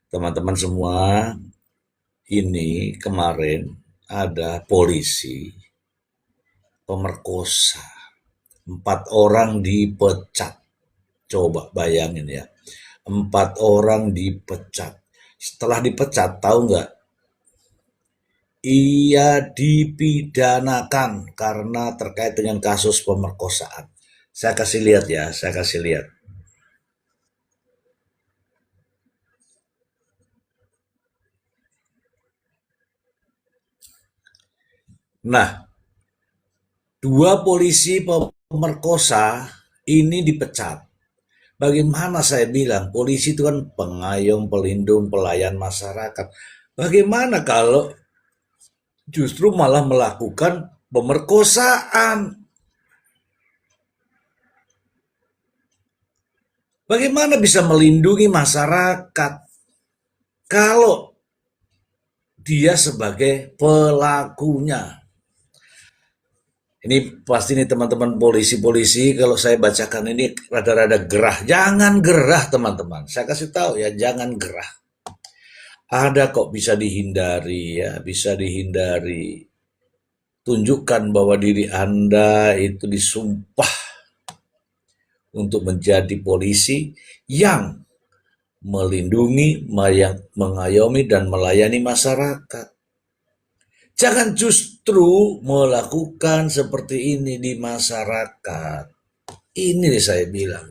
Teman-teman semua, ini kemarin ada polisi pemerkosa. 4 orang dipecat. Coba bayangin ya. 4 orang dipecat. Setelah dipecat, tahu nggak? Ia dipidanakan karena terkait dengan kasus pemerkosaan. Saya kasih lihat ya, saya kasih lihat. Nah, 2 polisi pemerkosa ini dipecat. Bagaimana saya bilang, polisi itu kan pengayom, pelindung, pelayan masyarakat. Bagaimana kalau justru malah melakukan pemerkosaan? Bagaimana bisa melindungi masyarakat kalau dia sebagai pelakunya? Ini pasti nih teman-teman polisi-polisi, kalau saya bacakan ini rada-rada gerah. Jangan gerah teman-teman. Saya kasih tahu ya, jangan gerah. Ada kok bisa dihindari ya, bisa dihindari. Tunjukkan bahwa diri Anda itu disumpah untuk menjadi polisi yang melindungi, mengayomi, dan melayani masyarakat. Jangan justru melakukan seperti ini di masyarakat. Ini nih saya bilang.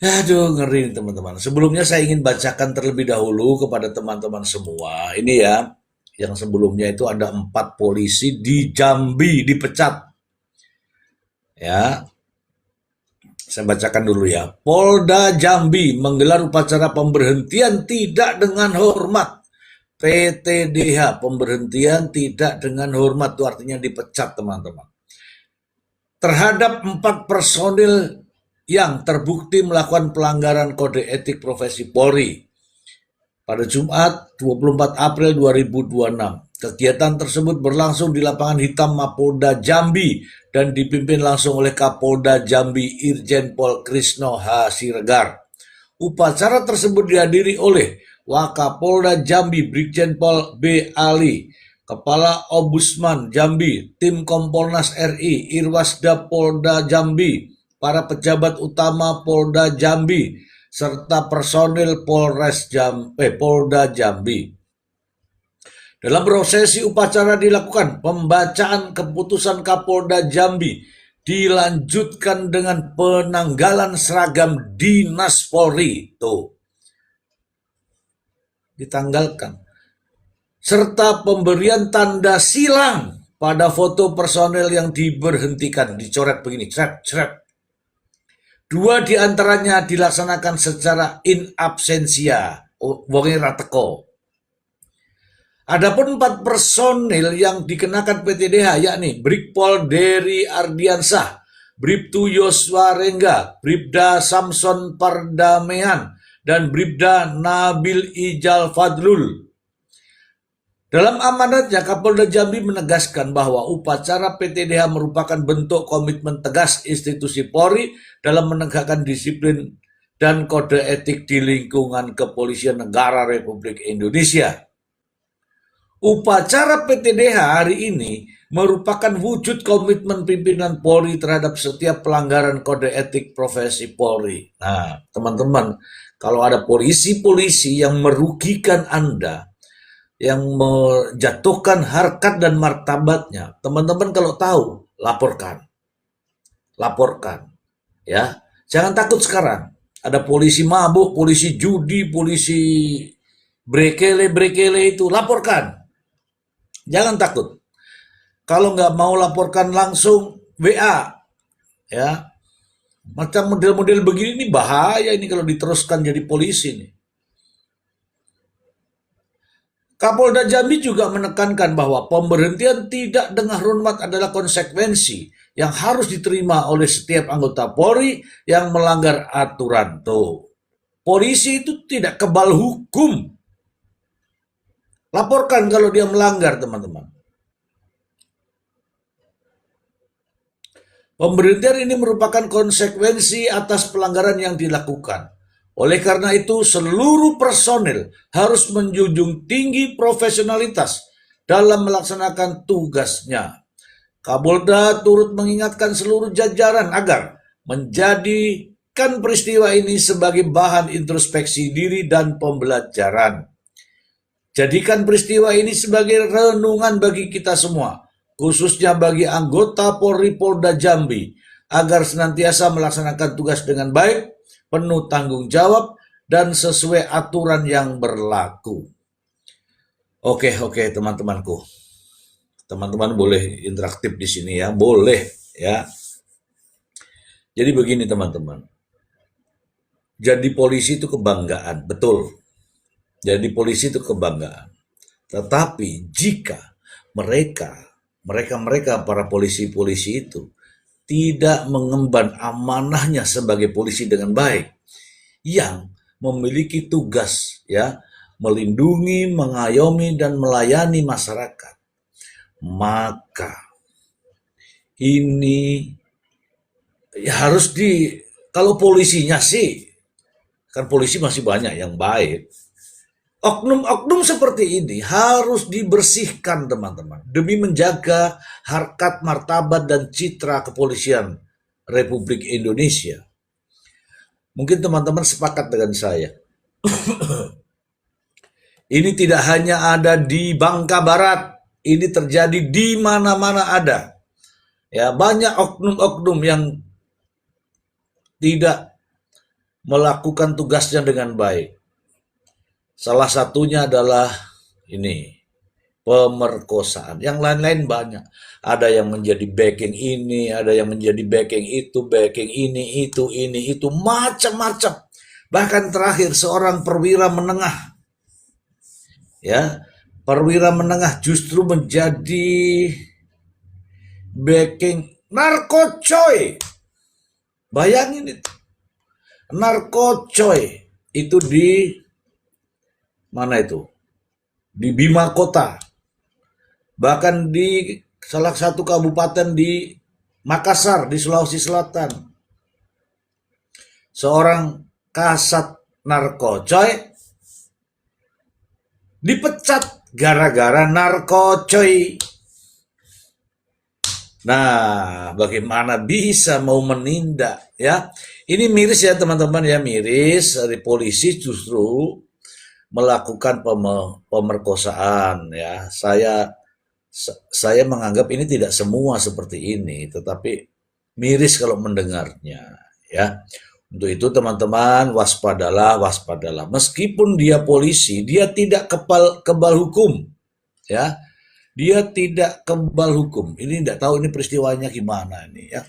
Aduh, ngeri nih teman-teman. Sebelumnya saya ingin bacakan terlebih dahulu kepada teman-teman semua. Ini ya, yang sebelumnya itu ada 4 polisi di Jambi dipecat. Ya, saya bacakan dulu ya. Polda Jambi menggelar upacara pemberhentian tidak dengan hormat. PTDH, pemberhentian tidak dengan hormat, itu artinya dipecat teman-teman. Terhadap 4 personil yang terbukti melakukan pelanggaran kode etik profesi Polri pada Jumat 24 April 2026. Kegiatan tersebut berlangsung di lapangan hitam Mapolda Jambi dan dipimpin langsung oleh Kapolda Jambi Irjen Pol Krisno H. Siregar. Upacara tersebut dihadiri oleh Wakapolda Jambi Brigjen Pol B. Ali, Kepala Ombudsman Jambi, Tim Kompolnas RI, Irwasda Polda Jambi, para pejabat utama Polda Jambi, serta personil Polda Jambi. Dalam prosesi upacara dilakukan pembacaan keputusan Kapolda Jambi, dilanjutkan dengan penanggalan seragam Dinas Polri. Tuh, ditanggalkan. Serta pemberian tanda silang pada foto personel yang diberhentikan, dicoret begini, cret. 2 diantaranya dilaksanakan secara in absentia, wonge rateko. Adapun 4 personil yang dikenakan PTDH yakni Brigpol Dery Ardiansah, Bribtu Yosua Rengga, Bribda Samson Pardamehan, dan Bribda Nabil Ijal Fadlul. Dalam amanatnya, Kapolda Jambi menegaskan bahwa upacara PTDH merupakan bentuk komitmen tegas institusi Polri dalam menegakkan disiplin dan kode etik di lingkungan kepolisian negara Republik Indonesia. Upacara PTDH hari ini merupakan wujud komitmen pimpinan Polri terhadap setiap pelanggaran kode etik profesi Polri. Nah, teman-teman, kalau ada polisi-polisi yang merugikan Anda, yang menjatuhkan harkat dan martabatnya, teman-teman kalau tahu, laporkan. Ya, jangan takut sekarang. Ada polisi mabuk, polisi judi, polisi brekele itu, laporkan. Jangan takut. Kalau nggak mau laporkan langsung, WA. Ya, macam model-model begini ini bahaya ini kalau diteruskan jadi polisi nih. Kapolda Jambi juga menekankan bahwa pemberhentian tidak dengan hormat adalah konsekuensi yang harus diterima oleh setiap anggota Polri yang melanggar aturan. Tuh, polisi itu tidak kebal hukum. Laporkan kalau dia melanggar, teman-teman. Pemberhentian ini merupakan konsekuensi atas pelanggaran yang dilakukan. Oleh karena itu, seluruh personil harus menjunjung tinggi profesionalitas dalam melaksanakan tugasnya. Kapolda turut mengingatkan seluruh jajaran agar menjadikan peristiwa ini sebagai bahan introspeksi diri dan pembelajaran. Jadikan peristiwa ini sebagai renungan bagi kita semua, khususnya bagi anggota Polri Polda Jambi, agar senantiasa melaksanakan tugas dengan baik, penuh tanggung jawab, dan sesuai aturan yang berlaku. Oke, teman-temanku. Teman-teman boleh interaktif di sini ya, boleh ya. Jadi begini teman-teman, jadi polisi itu kebanggaan, betul. Jadi polisi itu kebanggaan. Tetapi jika mereka para polisi-polisi itu tidak mengemban amanahnya sebagai polisi dengan baik, yang memiliki tugas ya melindungi, mengayomi dan melayani masyarakat, maka ini ya harus kalau polisinya sih, kan polisi masih banyak yang baik. Oknum-oknum seperti ini harus dibersihkan teman-teman, demi menjaga harkat, martabat, dan citra kepolisian Republik Indonesia. Mungkin teman-teman sepakat dengan saya. Ini tidak hanya ada di Bangka Barat, ini terjadi di mana-mana ada. Ya, banyak oknum-oknum yang tidak melakukan tugasnya dengan baik. Salah satunya adalah ini, pemerkosaan. Yang lain-lain banyak. Ada yang menjadi backing ini, ada yang menjadi backing ini, itu, macam-macam. Bahkan terakhir seorang perwira menengah, ya, perwira menengah justru menjadi backing narkocoy. Bayangin itu, narkocoy itu di mana itu? Di Bima Kota. Bahkan di salah satu kabupaten di Makassar, di Sulawesi Selatan. Seorang kasat narkocoy dipecat gara-gara narkocoy. Nah, bagaimana bisa mau menindak ya? Ini miris ya teman-teman ya, miris dari polisi justru melakukan pemerkosaan ya. Saya menganggap ini tidak semua seperti ini, tetapi miris kalau mendengarnya ya. Untuk itu teman-teman waspadalah. Meskipun dia polisi, dia tidak kebal hukum ya. Dia tidak kebal hukum. Ini tidak tahu ini peristiwanya gimana ini ya.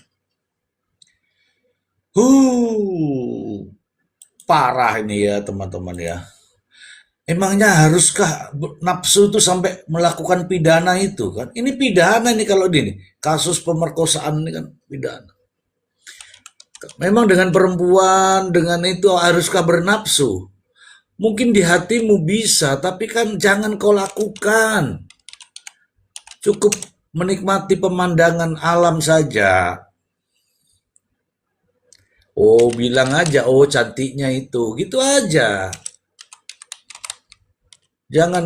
Parah ini ya teman-teman ya. Emangnya haruskah nafsu itu sampai melakukan pidana itu kan? Ini pidana ini kalau ini kasus pemerkosaan ini kan pidana. Memang dengan perempuan dengan itu haruskah bernafsu? Mungkin di hatimu bisa, tapi kan jangan kau lakukan. Cukup menikmati pemandangan alam saja. Oh, bilang aja, oh cantiknya itu, gitu aja. Jangan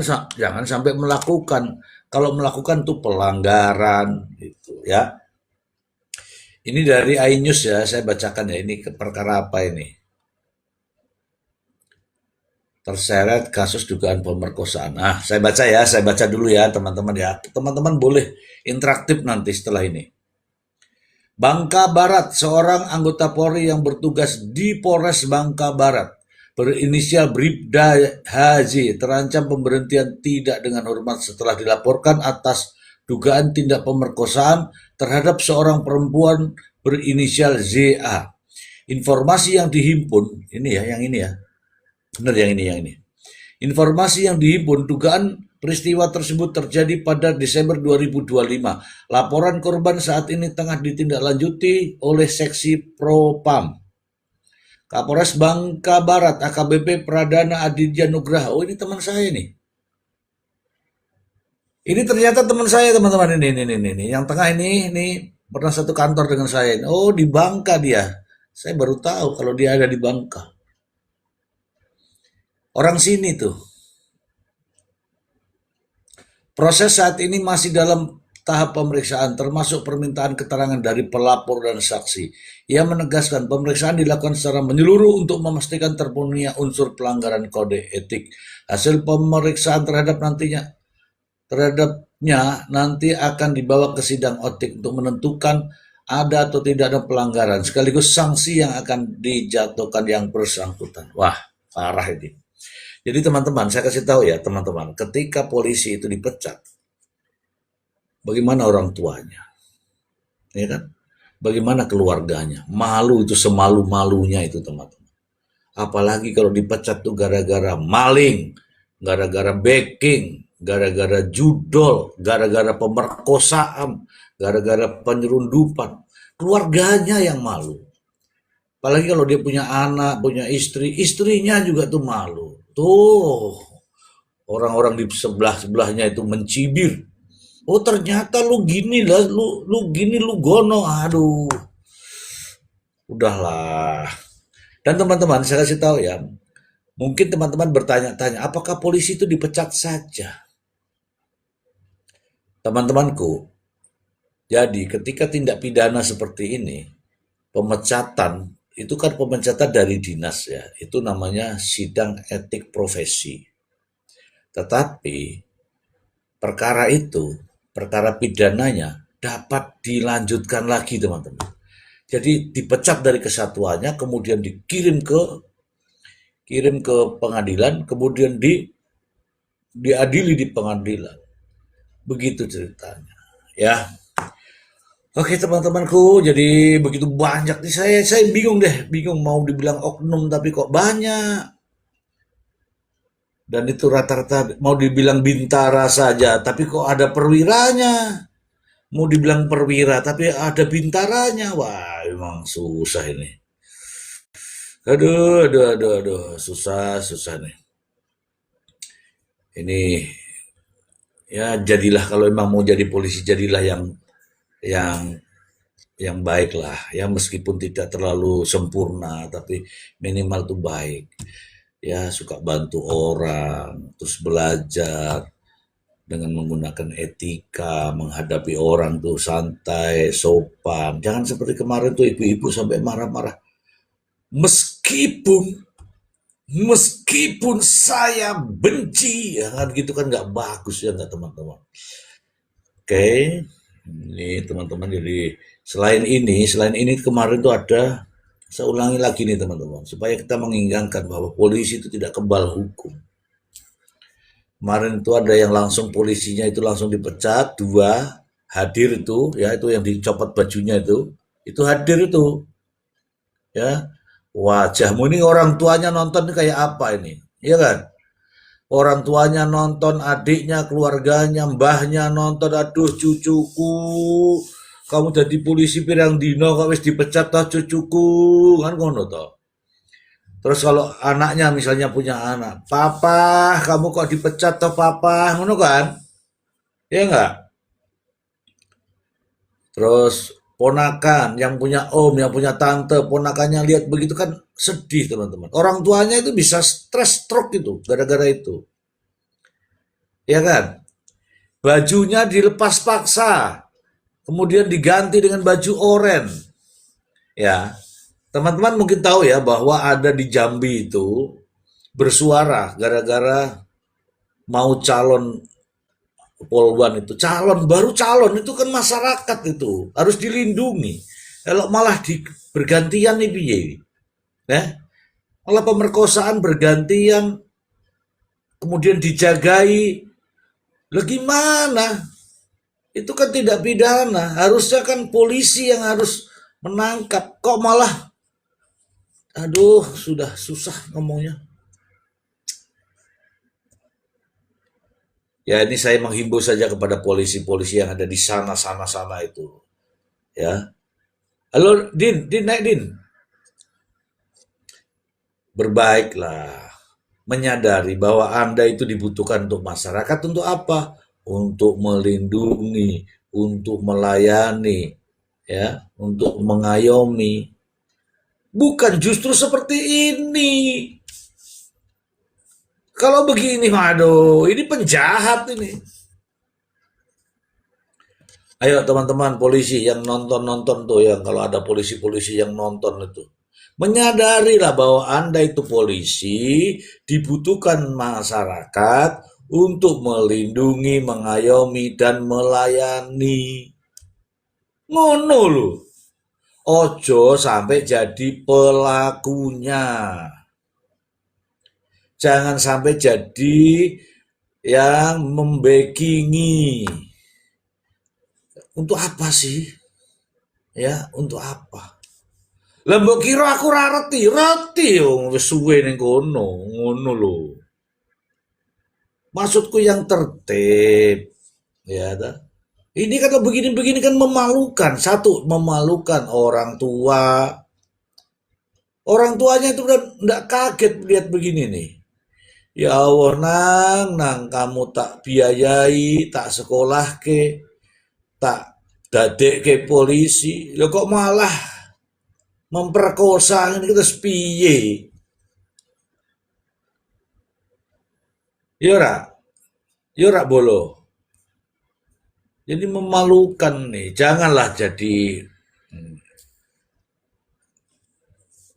sampai melakukan. Kalau melakukan tuh pelanggaran gitu ya. Ini dari iNews ya, saya bacakan ya, ini perkara apa ini? Terseret kasus dugaan pemerkosaan. Nah, saya baca dulu ya teman-teman ya. Teman-teman boleh interaktif nanti setelah ini. Bangka Barat, seorang anggota Polri yang bertugas di Polres Bangka Barat berinisial Bribda HZ terancam pemberhentian tidak dengan hormat setelah dilaporkan atas dugaan tindak pemerkosaan terhadap seorang perempuan berinisial ZA. Informasi yang dihimpun, ini ya, yang ini ya. Benar yang ini. Informasi yang dihimpun dugaan peristiwa tersebut terjadi pada Desember 2025. Laporan korban saat ini tengah ditindaklanjuti oleh Seksi Propam. Kapolres Bangka Barat AKBP Pradana Aditya Nugraha. Oh, ini teman saya nih. Ini ternyata teman saya teman-teman ini. Yang tengah ini pernah satu kantor dengan saya. Oh, di Bangka dia. Saya baru tahu kalau dia ada di Bangka. Orang sini tuh. Proses saat ini masih dalam tahap pemeriksaan, termasuk permintaan keterangan dari pelapor dan saksi. Ia menegaskan pemeriksaan dilakukan secara menyeluruh untuk memastikan terpenuhinya unsur pelanggaran kode etik. Hasil pemeriksaan terhadapnya nanti akan dibawa ke sidang etik untuk menentukan ada atau tidak ada pelanggaran, sekaligus sanksi yang akan dijatuhkan yang bersangkutan. Wah, parah ini. Jadi teman-teman, saya kasih tahu ya teman-teman, ketika polisi itu dipecat, bagaimana orang tuanya, ya kan? Bagaimana keluarganya? Malu itu semalu-malunya itu teman-teman. Apalagi kalau dipecat tuh gara-gara maling, gara-gara backing, gara-gara judol, gara-gara pemerkosaan, gara-gara penyelundupan. Keluarganya yang malu. Apalagi kalau dia punya anak, punya istri, istrinya juga tuh malu. Tuh, orang-orang di sebelah-sebelahnya itu mencibir. Oh ternyata lu gini lah, lu gini lu gono. Aduh, udahlah. Dan teman-teman, saya kasih tahu ya, mungkin teman-teman bertanya-tanya, apakah polisi itu dipecat saja? Teman-temanku, jadi ketika tindak pidana seperti ini, pemecatan, itu kan pemecatan dari dinas ya, itu namanya sidang etik profesi. Tetapi perkara itu, perkara pidananya dapat dilanjutkan lagi teman-teman. Jadi dipecat dari kesatuannya, kemudian kirim ke pengadilan, kemudian diadili di pengadilan. Begitu ceritanya. Ya. Oke teman-temanku, jadi begitu banyak nih saya bingung deh, bingung mau dibilang oknum tapi kok banyak. Dan itu rata-rata mau dibilang bintara saja, tapi kok ada perwiranya. Mau dibilang perwira, tapi ada bintaranya. Wah, emang susah ini. Aduh, aduh, aduh, aduh, susah, susah nih. Ini ya jadilah kalau emang mau jadi polisi jadilah yang yang baik lah ya meskipun tidak terlalu sempurna tapi minimal tuh baik ya suka bantu orang terus belajar dengan menggunakan etika menghadapi orang tuh santai sopan jangan seperti kemarin tuh ibu-ibu sampai marah-marah meskipun meskipun saya benci ya kan gitu kan nggak bagus ya nggak teman-teman. Oke, ini teman-teman jadi selain ini kemarin tuh ada saya ulangi lagi nih teman-teman supaya kita mengingatkan bahwa polisi itu tidak kebal hukum. Kemarin itu ada yang langsung polisinya itu langsung dipecat, dua hadir itu ya itu yang dicopot bajunya itu hadir itu ya wajahmu ini orang tuanya nonton ini kayak apa ini, iya kan? Orang tuanya nonton, adiknya, keluarganya, mbahnya nonton, aduh cucuku, kamu jadi polisi pirang dino kok wis dipecat toh cucuku, kan ngono toh. Terus kalau anaknya misalnya punya anak, papa, kamu kok dipecat toh papa, ngono kan? Ya enggak? Terus ponakan yang punya om, yang punya tante, ponakannya lihat begitu kan sedih teman-teman. Orang tuanya itu bisa stres stroke itu gara-gara itu. Ya kan? Bajunya dilepas paksa, kemudian diganti dengan baju oranye. Ya, teman-teman mungkin tahu ya bahwa ada di Jambi itu bersuara gara-gara mau calon polwan itu calon baru calon itu kan masyarakat itu harus dilindungi. Kalau malah bergantian nih piye, ya? Malah pemerkosaan bergantian, kemudian dijagai. Lah gimana? Itu kan tidak pidana. Harusnya kan polisi yang harus menangkap. Kok malah, aduh, sudah susah ngomongnya. Ya ini saya menghimbau saja kepada polisi-polisi yang ada di sana itu. Ya, halo Din naik Din. Berbaiklah, menyadari bahwa Anda itu dibutuhkan untuk masyarakat untuk apa? Untuk melindungi, untuk melayani, ya, untuk mengayomi. Bukan justru seperti ini. Kalau begini, waduh, ini penjahat ini. Ayo teman-teman polisi yang nonton-nonton tuh, yang kalau ada polisi-polisi yang nonton itu. Menyadarilah bahwa Anda itu polisi, dibutuhkan masyarakat untuk melindungi, mengayomi, dan melayani. Ngono loh. Ojo sampai jadi pelakunya. Jangan sampai jadi yang membackingi. Untuk apa sih? Ya, untuk apa? Lah mbok kira aku ora reti, reti yo wis suwe ning kono, ngono lho. Maksudku yang tertib, ya ta? Ini kalau begini-begini kan memalukan. Satu, memalukan orang tua. Orang tuanya itu udah enggak kaget lihat begini nih. Ya Allah, nang kamu tak biayai, tak sekolah ke, tak dadek ke polisi. Lo kok malah memperkosa ini kita sepiye? Yora, yora bolo. Jadi memalukan nih. Janganlah jadi.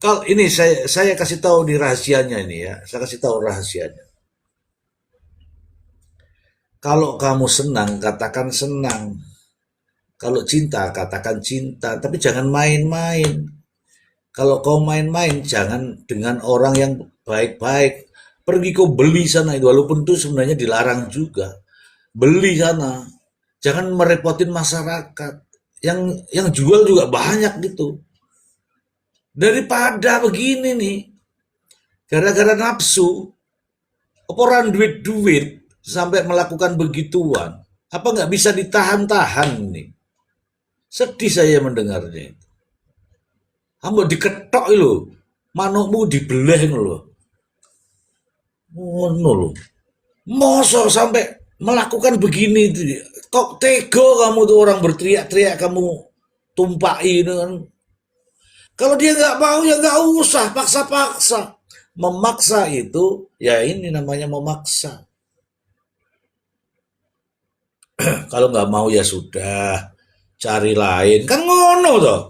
Kalau ini saya kasih tahu di rahasianya ini ya. Saya kasih tahu rahasianya. Kalau kamu senang, katakan senang. Kalau cinta, katakan cinta. Tapi jangan main-main. Kalau kau main-main, jangan dengan orang yang baik-baik. Pergi kau beli sana itu, walaupun itu sebenarnya dilarang juga. Beli sana. Jangan merepotin masyarakat. Yang jual juga banyak gitu. Daripada begini nih, gara-gara nafsu, orang duit-duit sampai melakukan begituan. Apa nggak bisa ditahan-tahan nih? Sedih saya mendengarnya. Ambok diketok lho, manukmu dibelah lho. Ngono lho. Mosok sampai melakukan begini, kok tega kamu tuh orang berteriak-teriak kamu tumpai dengan. Kalau dia nggak mau ya nggak usah paksa-paksa. Memaksa itu ya ini namanya memaksa. Kalau nggak mau ya sudah cari lain kan ngono toh,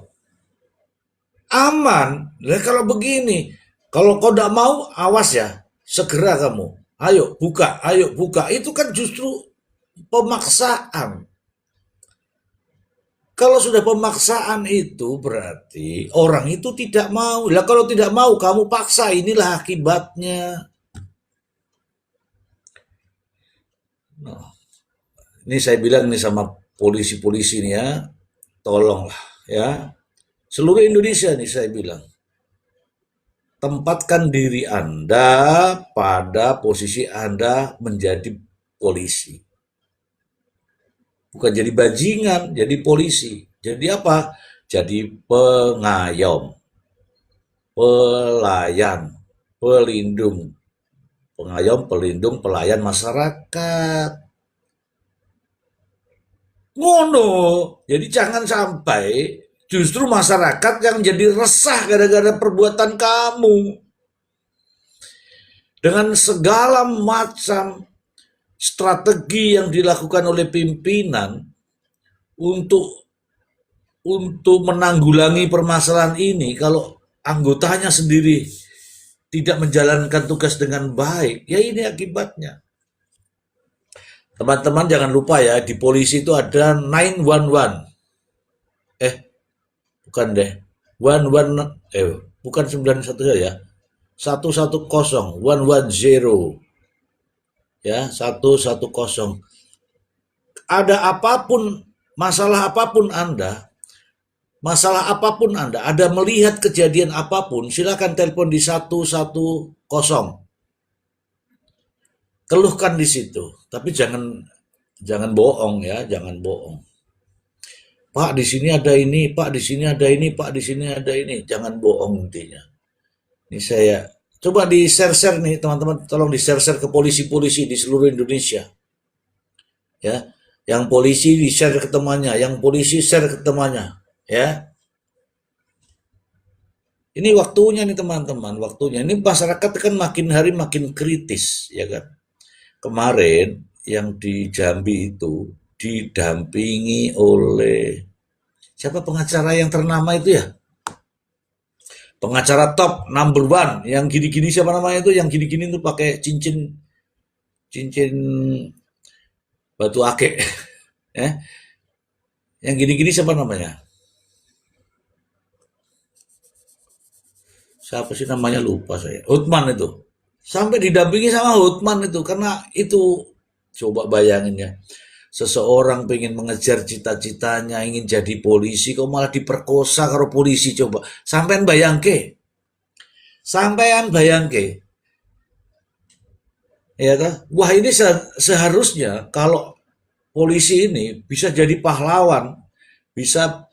aman. Nah, kalau begini, kalau kau nggak mau awas ya, segera kamu ayo buka, itu kan justru pemaksaan. Kalau sudah pemaksaan itu berarti orang itu tidak mau. Lah kalau tidak mau kamu paksa, inilah akibatnya. Nah, ini saya bilang nih sama polisi-polisi nih ya, tolonglah ya. Seluruh Indonesia nih saya bilang, tempatkan diri Anda pada posisi Anda menjadi polisi. Bukan jadi bajingan, jadi polisi. Jadi apa? Jadi pengayom, pelayan, pelindung. Pengayom, pelindung, pelayan masyarakat. Ngono. Jadi jangan sampai justru masyarakat yang jadi resah gara-gara perbuatan kamu. Dengan segala macam strategi yang dilakukan oleh pimpinan untuk menanggulangi permasalahan ini, kalau anggotanya sendiri tidak menjalankan tugas dengan baik, ya ini akibatnya. Teman-teman jangan lupa ya, di polisi itu ada 911. Bukan deh. Bukan 91 ya. 110, 110. Ya, 110. Ada apapun, masalah apapun Anda, ada melihat kejadian apapun, silakan telepon di 110. Keluhkan di situ, tapi jangan bohong ya, jangan bohong. Pak di sini ada ini, Pak di sini ada ini, Pak di sini ada ini, jangan bohong intinya. Ini saya coba di share-share nih teman-teman, tolong di share-share ke polisi-polisi di seluruh Indonesia. Ya, yang polisi di share ke temannya, yang polisi share ke temannya, ya. Ini waktunya nih teman-teman, waktunya. Ini masyarakat kan makin hari makin kritis, ya kan. Kemarin yang di Jambi itu didampingi oleh siapa pengacara yang ternama itu ya? Pengacara top number one yang gini-gini siapa namanya itu? Yang gini-gini tuh pakai cincin cincin batu akik, ya. Yang gini-gini siapa namanya? Siapa sih namanya lupa saya. Hotman itu. Sampai didampingi sama Hotman itu karena itu coba bayangin ya. Seseorang pengen mengejar cita-citanya, ingin jadi polisi, kok malah diperkosa karo polisi coba. Sampean bayangke. Sampean bayangke. Ya kan? Wah ini seharusnya kalau polisi ini bisa jadi pahlawan, bisa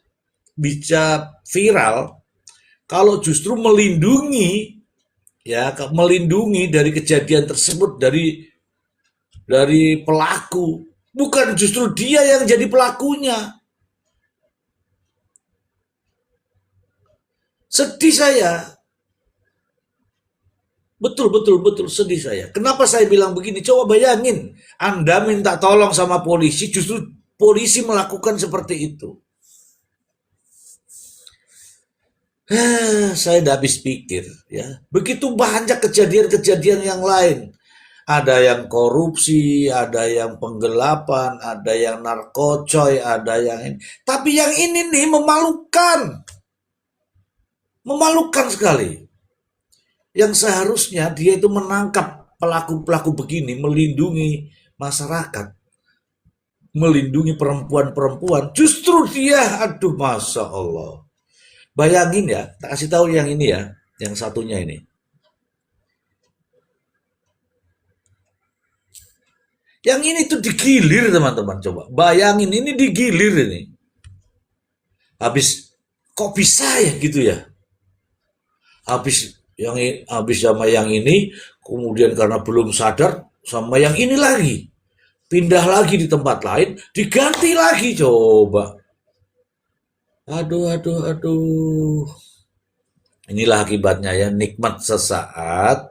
bisa viral kalau justru melindungi ya melindungi dari kejadian tersebut dari pelaku, bukan justru dia yang jadi pelakunya. Sedih saya. Betul, betul, betul, sedih saya. Kenapa saya bilang begini? Coba bayangin, Anda minta tolong sama polisi, justru polisi melakukan seperti itu. Saya udah habis pikir, ya. Begitu banyak kejadian-kejadian yang lain. Ada yang korupsi, ada yang penggelapan, ada yang narkocoy, ada yang ini. Tapi yang ini nih memalukan. Memalukan sekali. Yang seharusnya dia itu menangkap pelaku-pelaku begini, melindungi masyarakat, melindungi perempuan-perempuan. Justru dia, aduh Masya Allah. Bayangin ya, tak kasih tahu yang ini ya, yang satunya ini. Yang ini tuh digilir teman-teman, coba. Bayangin ini digilir ini. Habis, kok bisa ya gitu ya? Habis sama yang ini, kemudian karena belum sadar, sama yang ini lagi. Pindah lagi di tempat lain, diganti lagi coba. Aduh, aduh, aduh. Inilah akibatnya ya, nikmat sesaat.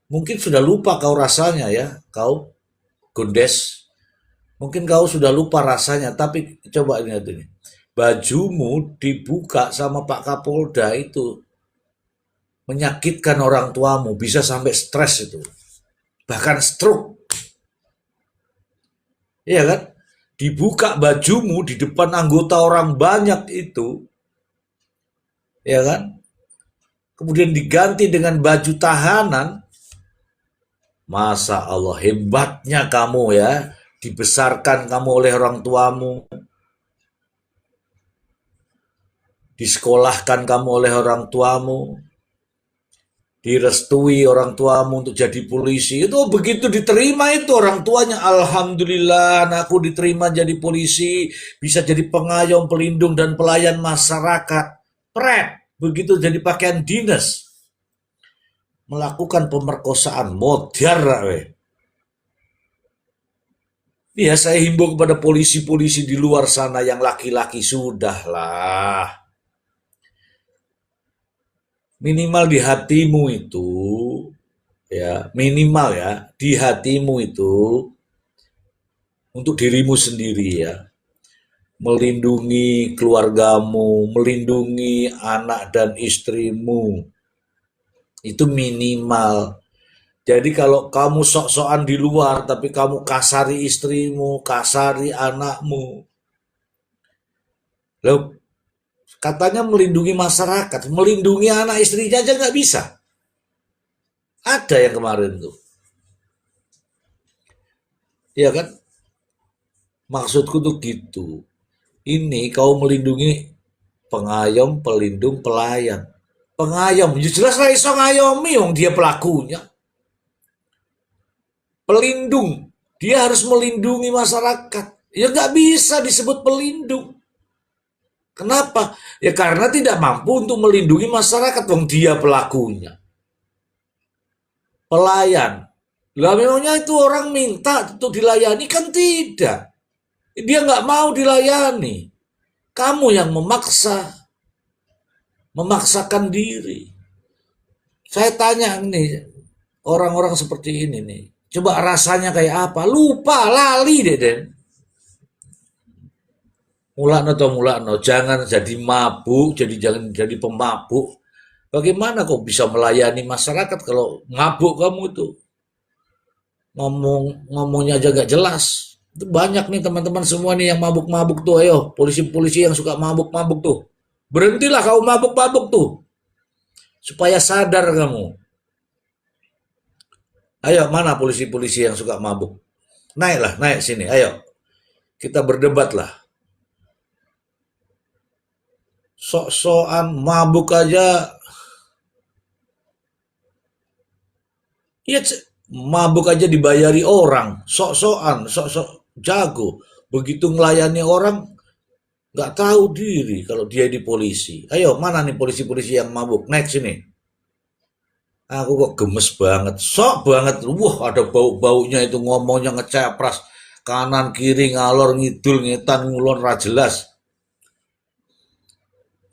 Mungkin sudah lupa kau rasanya ya, kau Gundes. Mungkin kau sudah lupa rasanya, tapi coba lihat ini. Bajumu dibuka sama Pak Kapolda itu menyakitkan orang tuamu, bisa sampai stres itu. Bahkan stroke. Iya kan? Dibuka bajumu di depan anggota orang banyak itu, ya kan? Kemudian diganti dengan baju tahanan. Masa Allah, hebatnya kamu ya, dibesarkan kamu oleh orang tuamu, disekolahkan kamu oleh orang tuamu, direstui orang tuamu untuk jadi polisi. Itu begitu diterima itu orang tuanya, alhamdulillah anakku diterima jadi polisi, bisa jadi pengayom, pelindung dan pelayan masyarakat. Pret, begitu jadi pakaian dinas, melakukan pemerkosaan modar weh. Ya, saya himbau kepada polisi-polisi di luar sana yang laki-laki, sudahlah. Minimal di hatimu itu, ya, minimal ya, di hatimu itu, untuk dirimu sendiri ya, melindungi keluargamu, melindungi anak dan istrimu, itu minimal. Jadi kalau kamu sok-sokan di luar, tapi kamu kasari istrimu, kasari anakmu, loh, katanya melindungi masyarakat, melindungi anak istrinya aja nggak bisa. Ada yang kemarin tuh, ya kan? Maksudku tuh gitu. Ini kau melindungi pengayom, pelindung, pelayan. Pengayom, ya jelas lah iso ngayomi, wong dia pelakunya. Pelindung, dia harus melindungi masyarakat. Ya nggak bisa disebut pelindung. Kenapa? Ya karena tidak mampu untuk melindungi masyarakat, wong dia pelakunya. Pelayan. Lah memangnya itu orang minta untuk dilayani? Kan tidak. Dia nggak mau dilayani. Kamu yang memaksa. memaksakan diri. Saya tanya nih, orang-orang seperti ini nih, coba rasanya kayak apa? Lupa, lali deh, Den. Mulakno, jangan jadi mabuk, jangan jadi pemabuk. Bagaimana kok bisa melayani masyarakat kalau mabuk kamu itu? Ngomongnya aja gak jelas. Itu banyak nih teman-teman semua nih yang mabuk-mabuk tuh. Ayo, polisi-polisi yang suka mabuk-mabuk tuh. Berhentilah kau mabuk-mabuk tuh. Supaya sadar kamu. Ayo, mana polisi-polisi yang suka mabuk? Naiklah, naik sini. Ayo, kita berdebat lah. Sok-sokan mabuk aja. Ya, mabuk aja dibayari orang. Sok-sokan, sok-sok jago. Begitu ngelayani orang, nggak tahu diri kalau dia di polisi. Ayo, mana nih polisi-polisi yang mabuk? Naik sini. Aku kok gemes banget, sok banget. Wah, ada bau-baunya itu ngomongnya ngecepras. Kanan, kiri, ngalor, ngidul, ngetan, ngulon, ra jelas.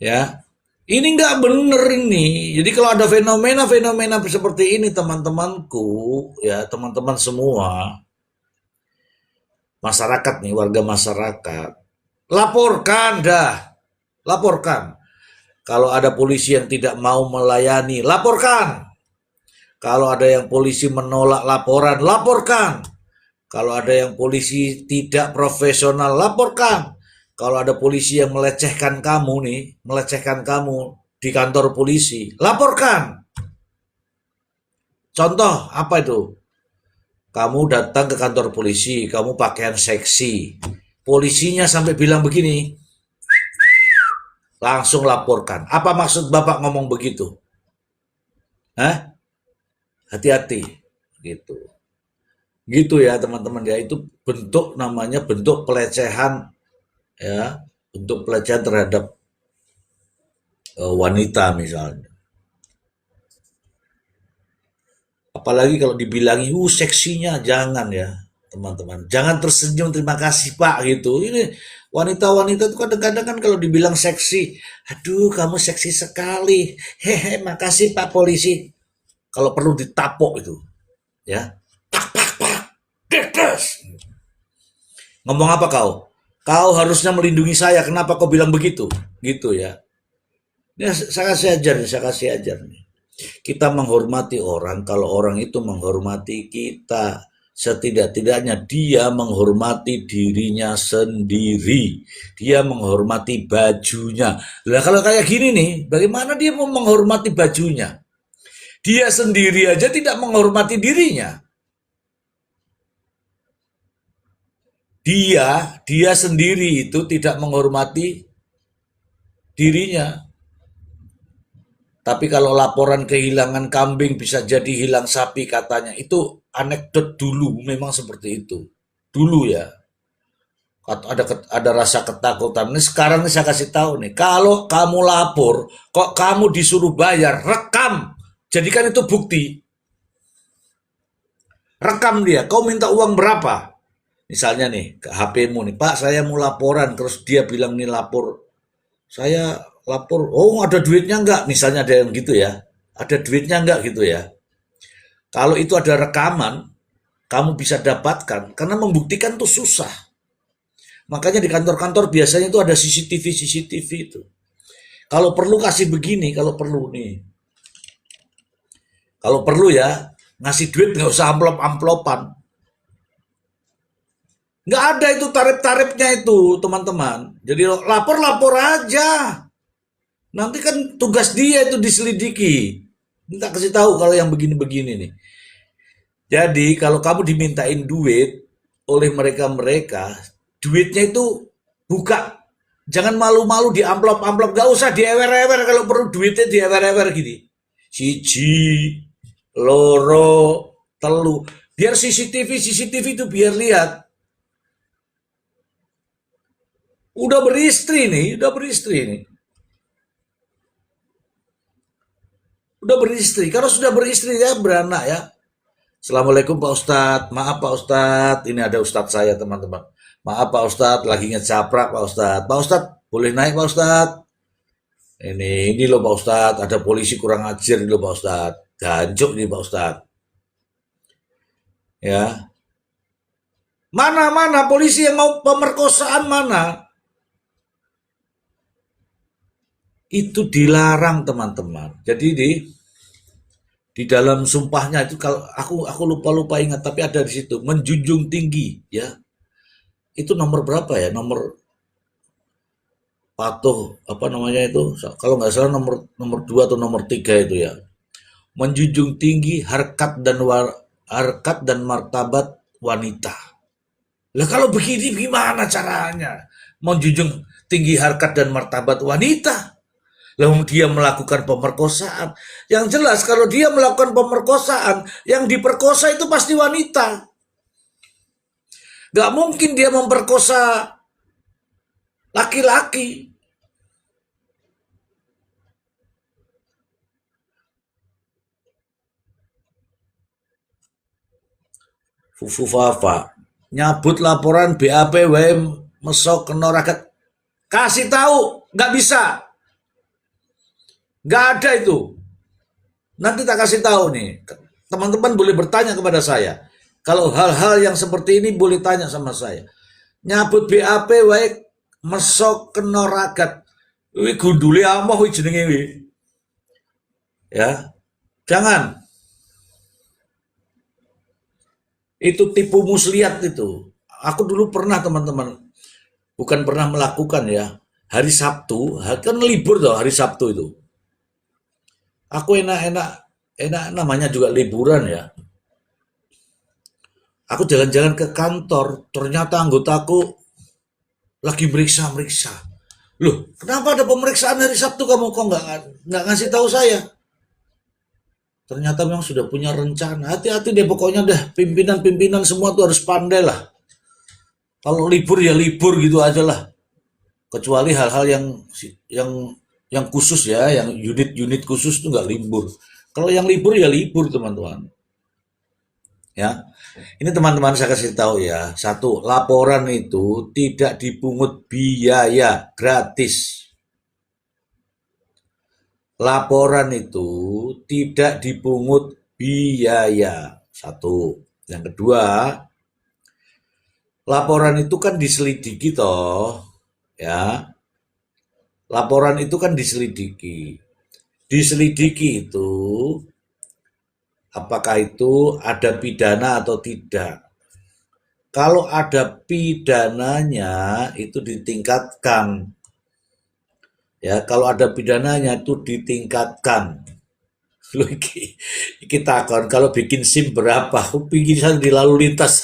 Ya, ini nggak bener ini. Jadi kalau ada fenomena-fenomena seperti ini teman-temanku, ya teman-teman semua, masyarakat nih, warga masyarakat, laporkan dah, laporkan. Kalau ada polisi yang tidak mau melayani, laporkan. Kalau ada yang polisi menolak laporan, laporkan. Kalau ada yang polisi tidak profesional, laporkan. Kalau ada polisi yang melecehkan kamu nih, melecehkan kamu di kantor polisi, laporkan. Contoh apa itu? Kamu datang ke kantor polisi, kamu pakaian seksi. Polisinya sampai bilang begini, langsung laporkan. Apa maksud Bapak ngomong begitu? Hah? Hati-hati gitu. Gitu ya teman-teman ya, itu bentuk namanya bentuk pelecehan ya, bentuk pelecehan terhadap wanita misalnya. Apalagi kalau dibilangi, seksinya, jangan ya teman-teman. Jangan tersenyum terima kasih Pak gitu. Ini wanita-wanita itu kadang-kadang kan kalau dibilang seksi, aduh kamu seksi sekali. Hehe, makasih Pak polisi. Kalau perlu ditapok itu, ya, tak pak pak, dedes. Ngomong apa kau? Kau harusnya melindungi saya. Kenapa kau bilang begitu? Gitu ya. Ya saya kasih ajar nih. Kita menghormati orang kalau orang itu menghormati kita. Setidak-tidaknya dia menghormati dirinya sendiri. Dia menghormati bajunya. Lah kalau kayak gini nih, bagaimana dia mau menghormati bajunya? Dia sendiri aja tidak menghormati dirinya. Dia sendiri itu tidak menghormati dirinya. Tapi kalau laporan kehilangan kambing bisa jadi hilang sapi katanya, itu anekdot dulu memang seperti itu. Dulu ya. Ada rasa ketakutan. Ini sekarang nih saya kasih tahu nih, kalau kamu lapor, kok kamu disuruh bayar, rekam. Jadikan itu bukti. Rekam dia, kau minta uang berapa? Misalnya nih, ke HP-mu nih, Pak saya mau laporan, terus dia bilang nih lapor, saya lapor, oh ada duitnya enggak? Misalnya ada yang gitu ya, ada duitnya enggak gitu ya. Kalau itu ada rekaman, kamu bisa dapatkan, karena membuktikan tuh susah. Makanya di kantor-kantor biasanya itu ada CCTV itu. Kalau perlu kasih begini, kalau perlu nih. Kalau perlu ya, ngasih duit nggak usah amplop-amplopan. Nggak ada itu tarif-tarifnya itu, teman-teman. Jadi lapor-lapor aja. Nanti kan tugas dia itu diselidiki. Minta kasih tahu kalau yang begini-begini nih. Jadi kalau kamu dimintain duit oleh mereka-mereka, duitnya itu buka. Jangan malu-malu di amplop-amplop. Nggak usah diewer-ewer kalau perlu duitnya diewer-ewer gini. Siji, loro, telu. Biar CCTV itu biar lihat. Udah beristri nih. Udah beristri. Kalau sudah beristri ya beranak ya. Assalamualaikum Pak Ustadz. Maaf Pak Ustadz. Ini ada Ustadz saya teman-teman. Maaf Pak Ustadz. Lagi ngecaprak Pak Ustadz. Pak Ustadz boleh naik Pak Ustadz. Ini loh Pak Ustadz, ada polisi kurang ajar ini loh Pak Ustadz. Gancuk nih Pak Ustadz. Ya, mana polisi yang mau pemerkosaan mana? Itu dilarang teman-teman. Jadi di dalam sumpahnya itu, kalau aku lupa ingat, tapi ada di situ menjunjung tinggi, ya. Itu nomor berapa ya? Nomor patuh apa namanya itu? Kalau nggak salah nomor nomor 2 atau nomor 3 itu ya. Menjunjung tinggi harkat dan martabat wanita. Lah kalau begini gimana caranya? Menjunjung tinggi harkat dan martabat wanita. Lalu dia melakukan pemerkosaan. Yang jelas kalau dia melakukan pemerkosaan, yang diperkosa itu pasti wanita. Gak mungkin dia memperkosa laki-laki. Fufu Fafa nyabut laporan BAP WM mesok kena rakyat. Kasih tahu, nggak bisa, nggak ada itu. Nanti tak kasih tahu nih, teman-teman boleh bertanya kepada saya. Kalau hal-hal yang seperti ini boleh tanya sama saya. Nyabut BAP wae mesok kena ragat. Wi gundule amoh wi jenenge wi. Ya. Jangan. Itu tipu muslihat itu. Aku dulu pernah teman-teman, bukan pernah melakukan ya. Hari Sabtu, kan libur tuh hari Sabtu itu. Aku enak namanya juga liburan ya. Aku jalan-jalan ke kantor, ternyata anggotaku lagi meriksa-meriksa. Loh, kenapa ada pemeriksaan hari Sabtu, kamu kok nggak ngasih tahu saya? Ternyata memang sudah punya rencana. Hati-hati deh, pokoknya deh, pimpinan-pimpinan semua tuh harus pandai lah. Kalau libur ya libur gitu aja lah. Kecuali hal-hal yang yang khusus ya, yang unit-unit khusus tuh nggak libur. Kalau yang libur ya libur teman-teman. Ya, ini teman-teman saya kasih tahu ya. Satu, laporan itu tidak dipungut biaya, gratis. Laporan itu tidak dipungut biaya. Satu. Yang kedua, laporan itu kan diselidiki toh, ya. Laporan itu kan diselidiki. Diselidiki itu apakah itu ada pidana atau tidak. Kalau ada pidananya itu ditingkatkan. Ya, kalau ada pidananya itu ditingkatkan. Loh, kita akan kalau bikin SIM berapa? Aku bikin di lalu lintas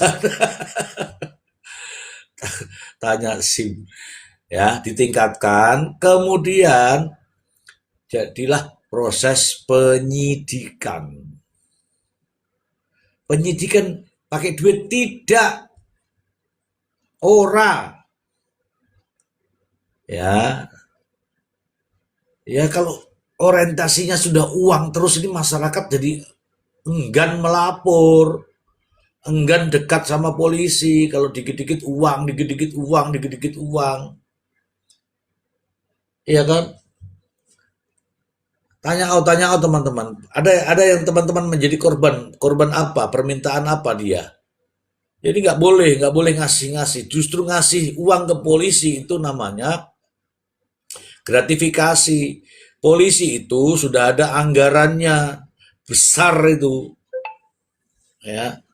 tanya SIM. Ya, ditingkatkan. Kemudian jadilah proses penyidikan. Penyidikan pakai duit tidak, ora. Ya, ya kalau orientasinya sudah uang terus, ini masyarakat jadi enggan melapor, enggan dekat sama polisi. Kalau dikit-dikit uang, dikit-dikit uang, dikit-dikit uang. Iya kan? Tanya teman-teman. Ada yang teman-teman menjadi korban apa? Permintaan apa dia? Jadi nggak boleh ngasih-ngasih. Justru ngasih uang ke polisi itu namanya gratifikasi. Polisi itu sudah ada anggarannya besar itu, ya.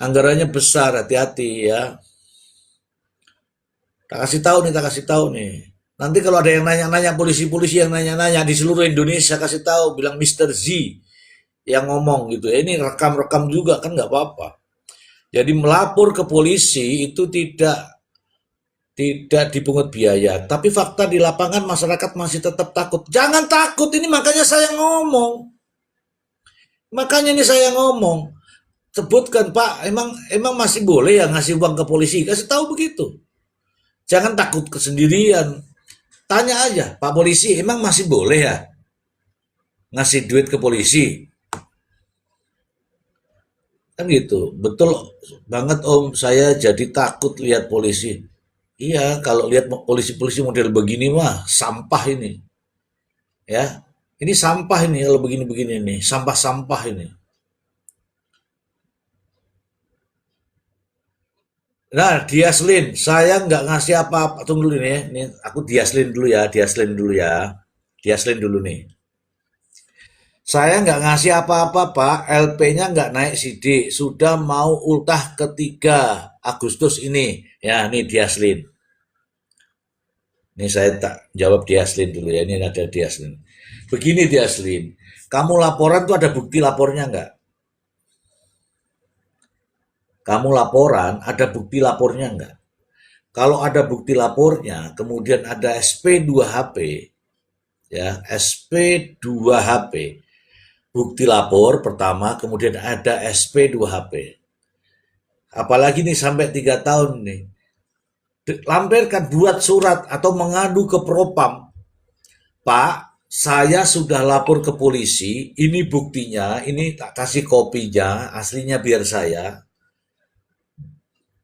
Anggarannya besar, hati-hati ya. Tak kasih tahu nih. Nanti kalau ada yang nanya-nanya, polisi-polisi yang nanya-nanya di seluruh Indonesia, kasih tahu, bilang Mister Z yang ngomong gitu. Ini rekam-rekam juga kan nggak apa-apa. Jadi melapor ke polisi itu tidak dipungut biaya. Tapi fakta di lapangan masyarakat masih tetap takut. Jangan takut, ini makanya saya ngomong. Makanya ini saya ngomong. Sebutkan, Pak, emang masih boleh ya ngasih uang ke polisi? Kasih tahu begitu. Jangan takut kesendirian. Tanya aja, Pak Polisi, emang masih boleh ya ngasih duit ke polisi? Kan gitu. Betul banget Om, saya jadi takut lihat polisi. Iya, kalau lihat polisi-polisi model begini mah sampah ini. Ya, ini sampah ini kalau begini-begini nih, sampah-sampah ini. Nah, Diaslin, saya nggak ngasih apa-apa. Tunggu dulu nih, ya. Ini aku Diaslin dulu ya, Diaslin dulu ya. Diaslin dulu nih. Saya nggak ngasih apa-apa, Pak. LP-nya nggak naik sidik. Sudah mau ultah ketiga Agustus ini. Ya, ini Diaslin. Ini saya tak jawab Diaslin dulu ya. Ini ada Diaslin. Begini Diaslin, kamu laporan tuh ada bukti lapornya nggak? Kamu laporan, ada bukti lapornya nggak? Kalau ada bukti lapornya, kemudian ada SP2HP, ya SP2HP, bukti lapor pertama, kemudian ada SP2HP. Apalagi nih sampai 3 tahun nih, lampirkan buat surat atau mengadu ke Propam, Pak, saya sudah lapor ke polisi, ini buktinya, ini tak kasih kopinya, aslinya biar saya,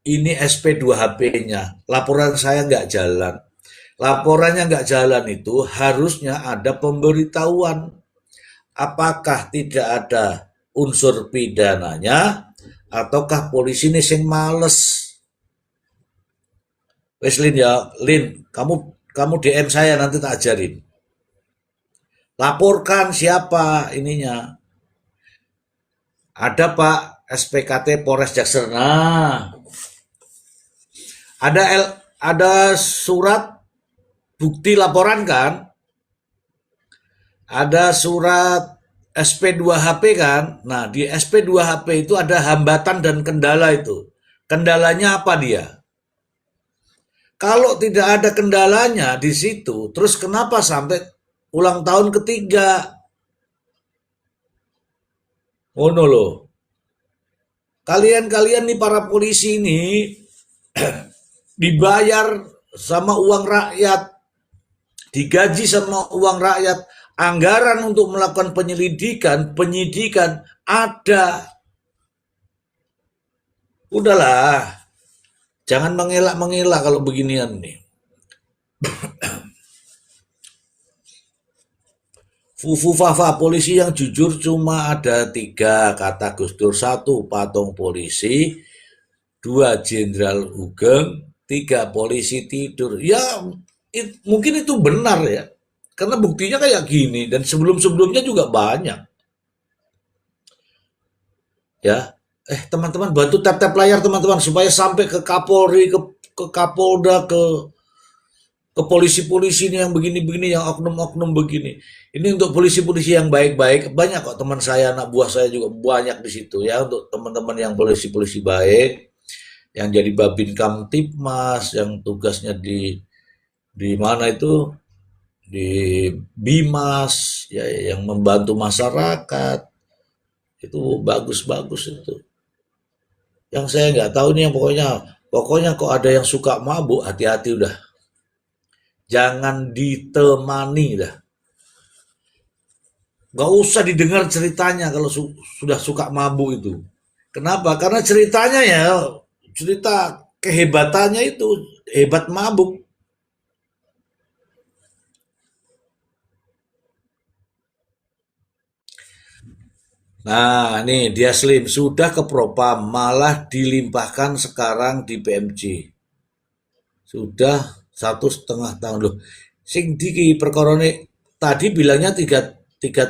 ini SP2HP-nya, laporan saya nggak jalan. Laporannya nggak jalan itu harusnya ada pemberitahuan. Apakah tidak ada unsur pidananya ataukah polisi ini sing males. Wes Lin ya, Lin, kamu DM saya nanti tak ajarin. Laporkan siapa ininya. Ada Pak SPKT Polres Jakser. Nah, ada ada surat bukti laporan kan? Ada surat SP2HP kan? Nah, di SP2HP itu ada hambatan dan kendala itu. Kendalanya apa dia? Kalau tidak ada kendalanya di situ, terus kenapa sampai ulang tahun ketiga? Oh no loh. Kalian-kalian nih para polisi ini dibayar sama uang rakyat, digaji sama uang rakyat, anggaran untuk melakukan penyelidikan, penyidikan ada. Udahlah, jangan mengelak-mengelak kalau beginian nih. Fufu Fafa, polisi yang jujur cuma ada 3, kata Gus Dur. 1, patung polisi. 2, Jenderal Hugeng. 3, polisi tidur. Ya, mungkin itu benar ya. Karena buktinya kayak gini. Dan sebelum-sebelumnya juga banyak. Ya, teman-teman bantu tap-tap layar teman-teman. Supaya sampai ke Kapolri, ke Kapolda, ke polisi-polisi ini yang begini-begini, yang oknum-oknum begini. Ini untuk polisi-polisi yang baik-baik, banyak kok teman saya, anak buah saya juga banyak di situ ya, untuk teman-teman yang polisi-polisi baik, yang jadi Babin Kamtipmas, yang tugasnya di mana itu, di Bimas, ya, yang membantu masyarakat, itu bagus-bagus itu. Yang saya nggak tahu nih yang pokoknya kok ada yang suka mabuk, hati-hati udah. Jangan ditemani dah. Gak usah didengar ceritanya kalau sudah suka mabuk itu. Kenapa? Karena ceritanya ya, cerita kehebatannya itu hebat mabuk. Nah, nih dia Slim sudah ke Propam, malah dilimpahkan sekarang di PMJ. Sudah 1,5 tahun loh. Sing diki perkara ini tadi bilangnya 3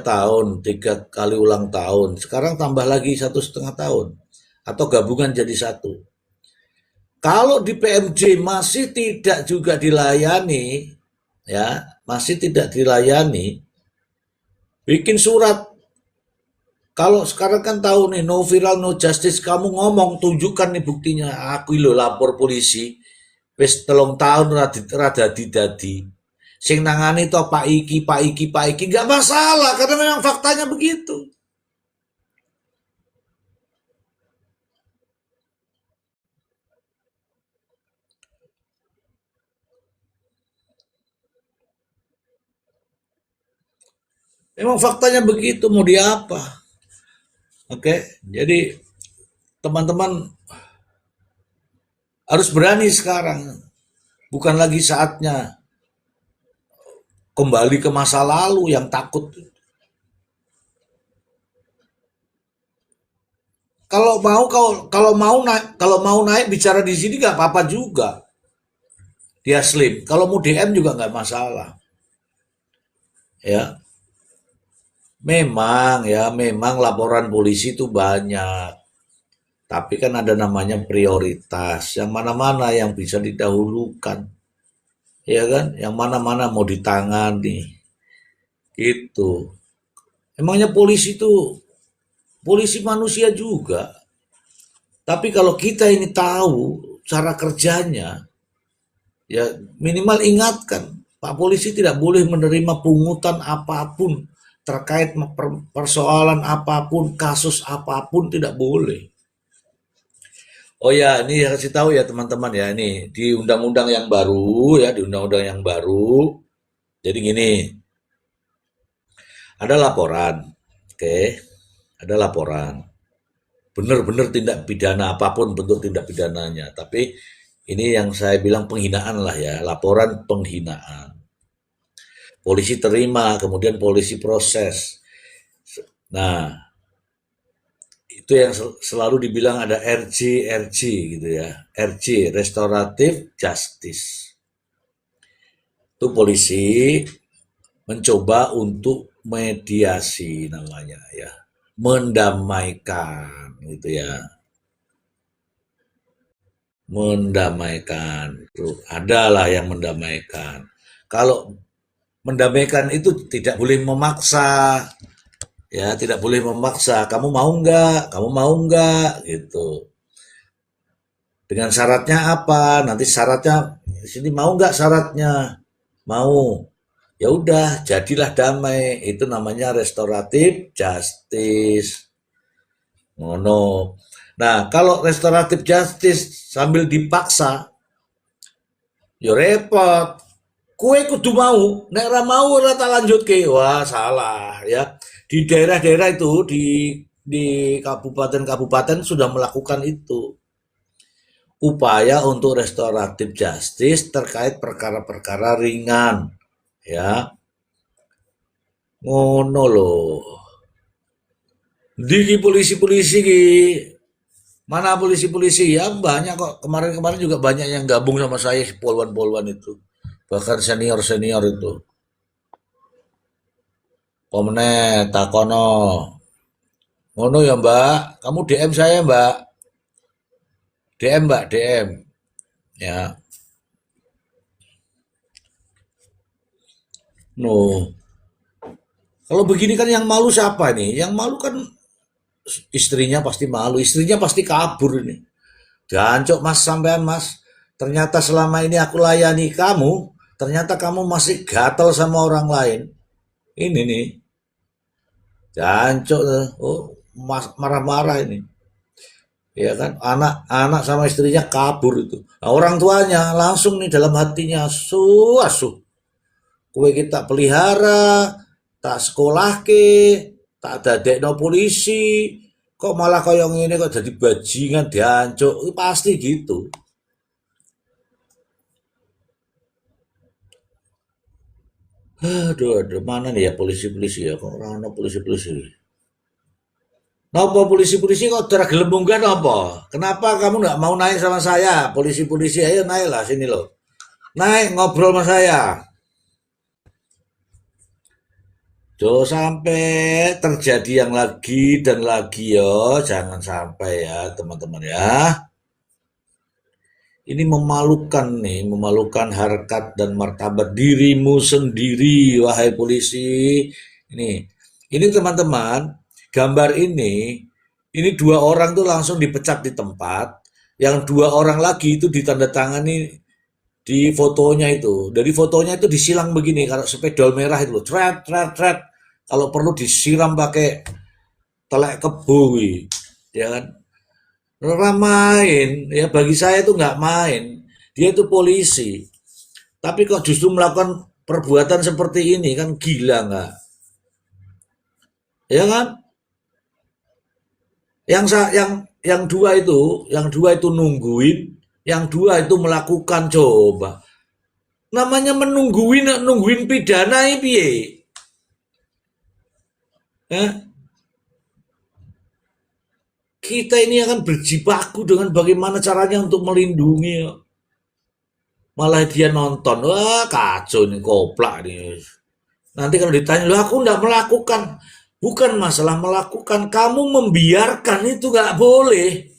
tahun, 3 kali ulang tahun. Sekarang tambah lagi 1,5 tahun atau gabungan jadi 1. Kalau di PMJ masih tidak juga dilayani, ya masih tidak dilayani, bikin surat. Kalau sekarang kan tahu nih, no viral no justice, kamu ngomong tunjukkan nih buktinya, aku lo lapor polisi, wis 3 tahun rada didadi, sing nangani to Pak Iki, Pak Iki, Pak Iki, nggak masalah karena memang faktanya begitu. Memang faktanya begitu, mau diapa? Oke, jadi teman-teman harus berani sekarang. Bukan lagi saatnya kembali ke masa lalu yang takut. Kalau mau naik bicara di sini nggak apa-apa juga. Dia slim. Kalau mau DM juga nggak masalah. Ya, memang laporan polisi itu banyak. Tapi kan ada namanya prioritas. Yang mana-mana yang bisa didahulukan. Ya kan? Yang mana-mana mau ditangani. Itu. Emangnya polisi manusia juga. Tapi kalau kita ini tahu cara kerjanya, ya minimal ingatkan, Pak Polisi tidak boleh menerima pungutan apapun terkait persoalan apapun, kasus apapun tidak boleh. Oh ya, ini kasih tahu ya teman-teman ya, ini di undang-undang yang baru ya, di undang-undang yang baru. Jadi gini, ada laporan, oke, ada laporan. Benar-benar tindak pidana apapun bentuk tindak pidananya. Tapi ini yang saya bilang penghinaan lah ya, laporan penghinaan. Polisi terima, kemudian polisi proses. Nah, itu yang selalu dibilang ada RJ gitu ya. RJ, Restoratif Justice. Itu polisi mencoba untuk mediasi namanya ya. Mendamaikan gitu ya. Mendamaikan. Tuh, adalah yang mendamaikan. Kalau mendamaikan itu tidak boleh memaksa, ya tidak boleh memaksa. Kamu mau nggak, gitu. Dengan syaratnya apa? Nanti syaratnya di sini mau nggak syaratnya? Mau. Ya udah, jadilah damai. Itu namanya restoratif justice. Ngono. Nah, kalau restoratif justice sambil dipaksa, ya repot. Kue kudu mau, nek ora mau ora tak lanjutke. Wah, salah ya. Di daerah-daerah itu di kabupaten-kabupaten sudah melakukan itu. Upaya untuk restoratif justice terkait perkara-perkara ringan, ya. Ngono loh. Di polisi-polisi ki. Mana polisi-polisi? Ya banyak kok. Kemarin-kemarin juga banyak yang gabung sama saya polwan-polwan itu. Bahkan senior-senior itu. Komne takono. Ngono ya Mbak, kamu DM saya Mbak. DM Mbak, DM. Ya. No. Kalau begini kan yang malu siapa nih? Yang malu kan istrinya pasti malu, istrinya pasti kabur ini. Jancok Mas sampean Mas. Ternyata selama ini aku layani kamu, ternyata kamu masih gatal sama orang lain. Ini nih, jancok. Oh, marah-marah ini. Ya kan, anak-anak sama istrinya kabur itu. Nah, orang tuanya langsung nih dalam hatinya asuh, kue kita pelihara, tak sekolah ke, tak dadekno polisi, kok malah koyong ini kok jadi bajingan diancuk, pasti gitu. Aduh, mana nih ya polisi-polisi ya, kok orang polisi-polisi. Napa polisi-polisi kok gelem munggah napa? Kenapa kamu nggak mau naik sama saya? Polisi-polisi ayo naiklah sini loh. Naik ngobrol sama saya. Jangan sampai terjadi yang lagi dan lagi yo, jangan sampai ya teman-teman ya. Ini memalukan nih, memalukan harkat dan martabat dirimu sendiri, wahai polisi. Ini teman-teman, gambar ini dua orang tuh langsung dipecat di tempat, yang dua orang lagi itu ditandatangani di fotonya itu. Dari fotonya itu disilang begini, kalau spidol merah itu, tret, tret, tret. Kalau perlu disiram pakai telek kebo, ya kan? Main ya bagi saya itu nggak main, dia itu polisi tapi kok justru melakukan perbuatan seperti ini kan gila nggak ya kan yang dua itu nungguin yang dua itu melakukan coba Namanya nungguin pidana iki piye? Ya, kita ini akan berjibaku dengan bagaimana caranya untuk melindungi. Malah dia nonton, wah kacau nih, koplak nih. Nanti kalau ditanya, loh aku nggak melakukan. Bukan masalah melakukan, kamu membiarkan itu nggak boleh.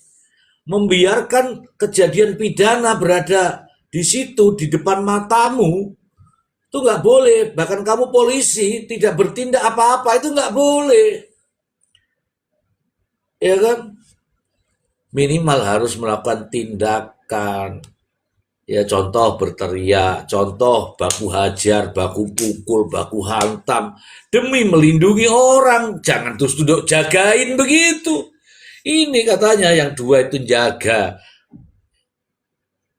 Membiarkan kejadian pidana berada di situ, di depan matamu, itu nggak boleh. Bahkan kamu polisi tidak bertindak apa-apa, itu nggak boleh. Ya kan? Minimal harus melakukan tindakan. Ya contoh berteriak, contoh baku hajar, baku pukul, baku hantam. Demi melindungi orang, jangan terus duduk jagain begitu. Ini katanya yang dua itu jaga,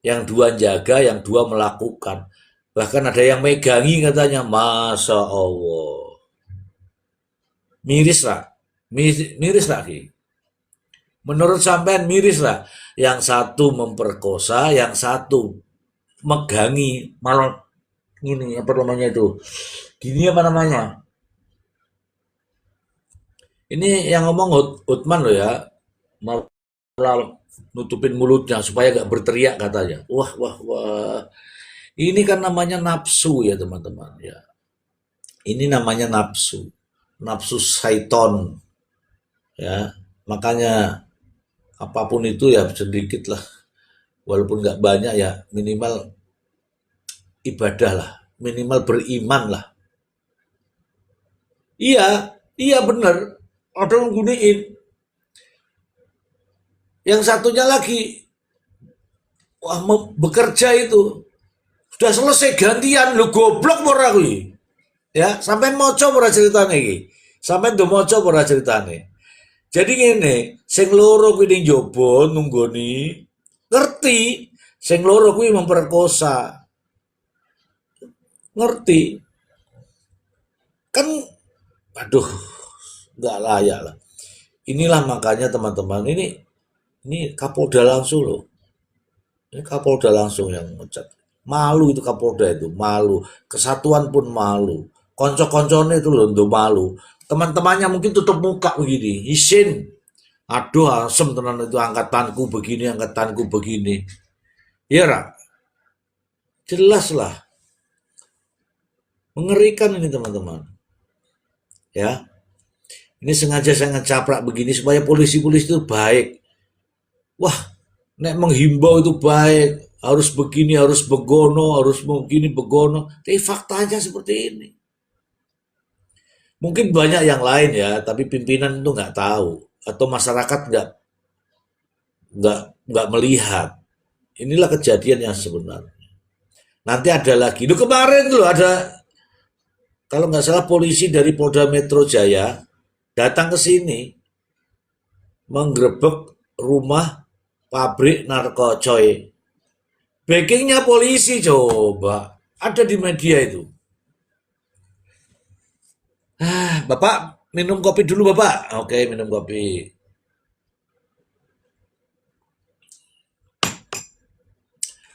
yang dua jaga, yang dua melakukan. Bahkan ada yang megangi katanya, Masya Allah. Miris lah, miris lagi. Menurut sampean miris lah. Yang satu memperkosa, yang satu megangi, malah ini apa namanya itu? Gini apa namanya? Ini yang ngomong Hotman loh ya, malah nutupin mulutnya supaya gak berteriak katanya. Wah, wah, wah. Ini kan namanya nafsu ya teman-teman ya. Ini namanya nafsu, nafsu syaiton ya. Makanya apapun itu ya sedikit lah, walaupun nggak banyak ya minimal ibadah lah, minimal beriman lah. Iya, iya benar. Ada yang gunain. Yang satunya lagi, wah bekerja itu sudah selesai gantian lu goblok ora kuwi. Ya, sampai moco ora ceritane iki. Sampai do moco ora ceritane. Jadi ngene, sing loro kuwi ning njaba nunggoni ngerti, sing loro kuwi memperkosa. Ngerti. Kan aduh, nggak layak lah. Inilah makanya teman-teman, ini Kapolda langsung loh. Ini Kapolda langsung yang ngecat. Malu itu Kapolda itu, malu. Kesatuan pun malu. Konco-koncone itu loh, untuk malu. Teman-temannya mungkin tutup muka begini. Isin. Aduh, asem tenan itu angkatanku begini, angkatanku begini. Ya, Rak? Jelas lah. Mengerikan ini teman-teman. Ya, ini sengaja saya ngecaprak begini supaya polisi-polisi itu baik. Wah, nek menghimbau itu baik, harus begini, harus begono, harus begini, begono. Tapi faktanya seperti ini. Mungkin banyak yang lain ya, tapi pimpinan itu nggak tahu atau masyarakat nggak melihat. Inilah kejadian yang sebenarnya. Nanti ada lagi. Lu kemarin tuh ada, kalau nggak salah polisi dari Polda Metro Jaya datang ke sini menggerebek rumah pabrik narkocoy. Backingnya polisi coba. Ada di media itu. Bapak minum kopi dulu Bapak. Oke, minum kopi.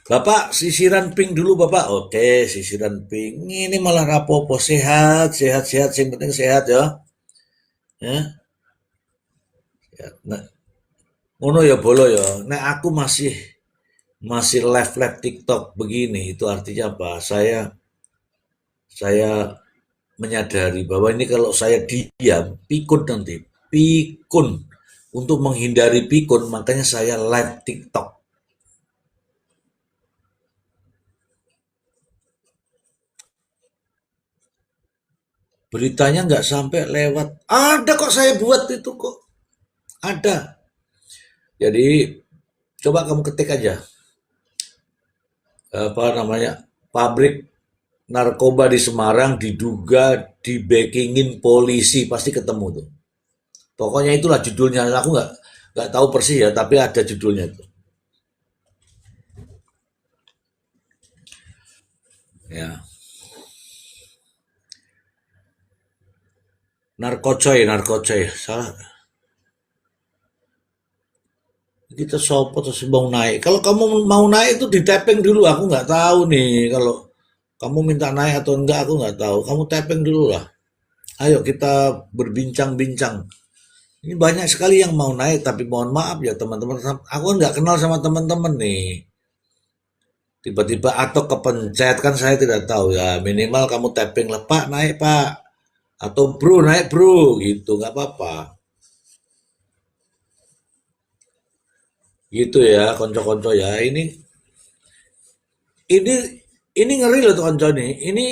Bapak sisiran pink dulu Bapak. Oke, sisiran pink. Ini malah rapopo sehat, sehat, sehat. Yang penting sehat ya. Ya. Ya. Nah, ngono ya bolo ya. Nah, aku masih live TikTok begini. Itu artinya apa? Saya menyadari bahwa ini kalau saya diam, pikun nanti. Pikun. Untuk menghindari pikun, makanya saya live TikTok. Beritanya nggak sampai lewat. Ada kok saya buat itu kok. Ada. Jadi coba kamu ketik aja apa namanya pabrik narkoba di Semarang diduga dibackingin polisi pasti ketemu tuh. Pokoknya itulah judulnya. Aku nggak tahu persis ya, tapi ada judulnya itu. Ya, narkocoy, narkocoy. Salah. Kita sopo terus mau naik. Kalau kamu mau naik itu di tapping dulu. Aku nggak tahu nih kalau Kamu minta naik atau enggak aku nggak tahu. Kamu tapping dulu lah. Ayo kita berbincang-bincang. Ini banyak sekali yang mau naik, tapi mohon maaf ya teman-teman. Aku kan nggak kenal sama teman-teman nih. Tiba-tiba atau kepencet kan saya tidak tahu ya. Minimal kamu tapping lah, Pak naik Pak. Atau bro naik bro gitu, nggak apa-apa. Gitu ya, konco-konco ya. Ini ini ngeri loh tuh konco nih. Ini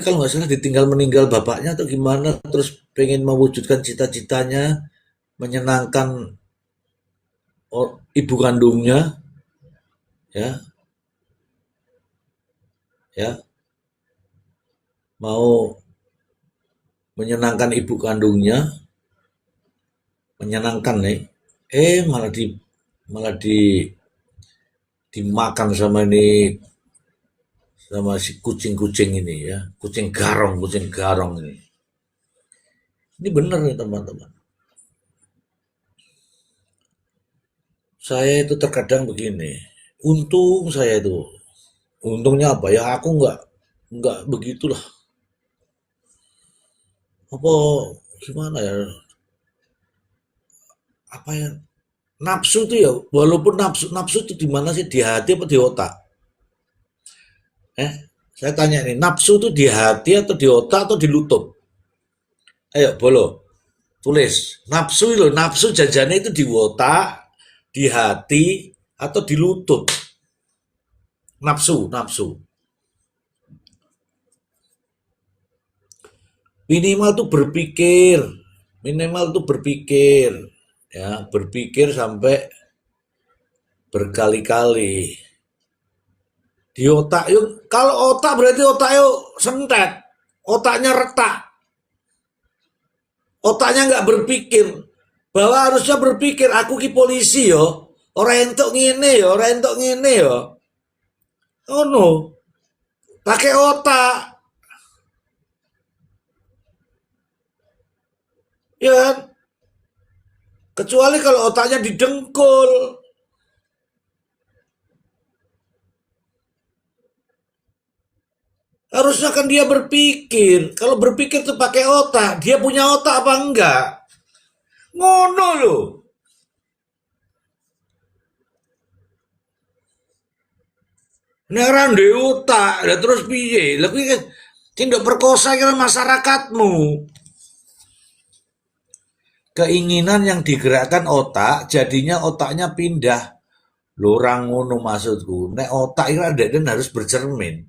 kalau nggak salah ditinggal meninggal bapaknya atau gimana, terus pengen mewujudkan cita-citanya, menyenangkan ibu kandungnya, ya, ya, mau menyenangkan ibu kandungnya, menyenangkan nih, malah dimakan sama si kucing-kucing ini ya, kucing garong ini. Ini benar nih teman-teman. Saya itu terkadang begini, untung saya itu, untungnya apa ya? Aku nggak begitulah. Apa gimana ya? Apa ya? Nafsu itu ya, walaupun nafsu itu di mana sih? Di hati apa di otak? Eh, saya tanya nih, nafsu itu di hati atau di otak atau di lutut? Ayo, bolo, tulis. Nafsu itu, nafsu jajannya itu di otak, di hati, atau di lutut? Nafsu, nafsu. Minimal tuh berpikir, minimal tuh berpikir, ya, berpikir sampai berkali-kali. Di otak yuk, kalau otak berarti otak yuk sentet, otaknya retak, otaknya nggak berpikir, bahwa harusnya berpikir aku ki polisi yo, orang entuk ngene yo, orang entuk ngene yo, oh no, pakai otak, ya kan? Kecuali kalau otaknya didengkul, harusnya kan dia berpikir. Kalau berpikir tuh pakai otak, dia punya otak apa enggak? Ngono loh. Nek ora ndek otak, lah terus piye? Lah kuwi kan tindak perkosa kira masyarakatmu. Keinginan yang digerakkan otak, jadinya otaknya pindah. Lurang ngono maksudku. Nek otak itu ada dan harus bercermin.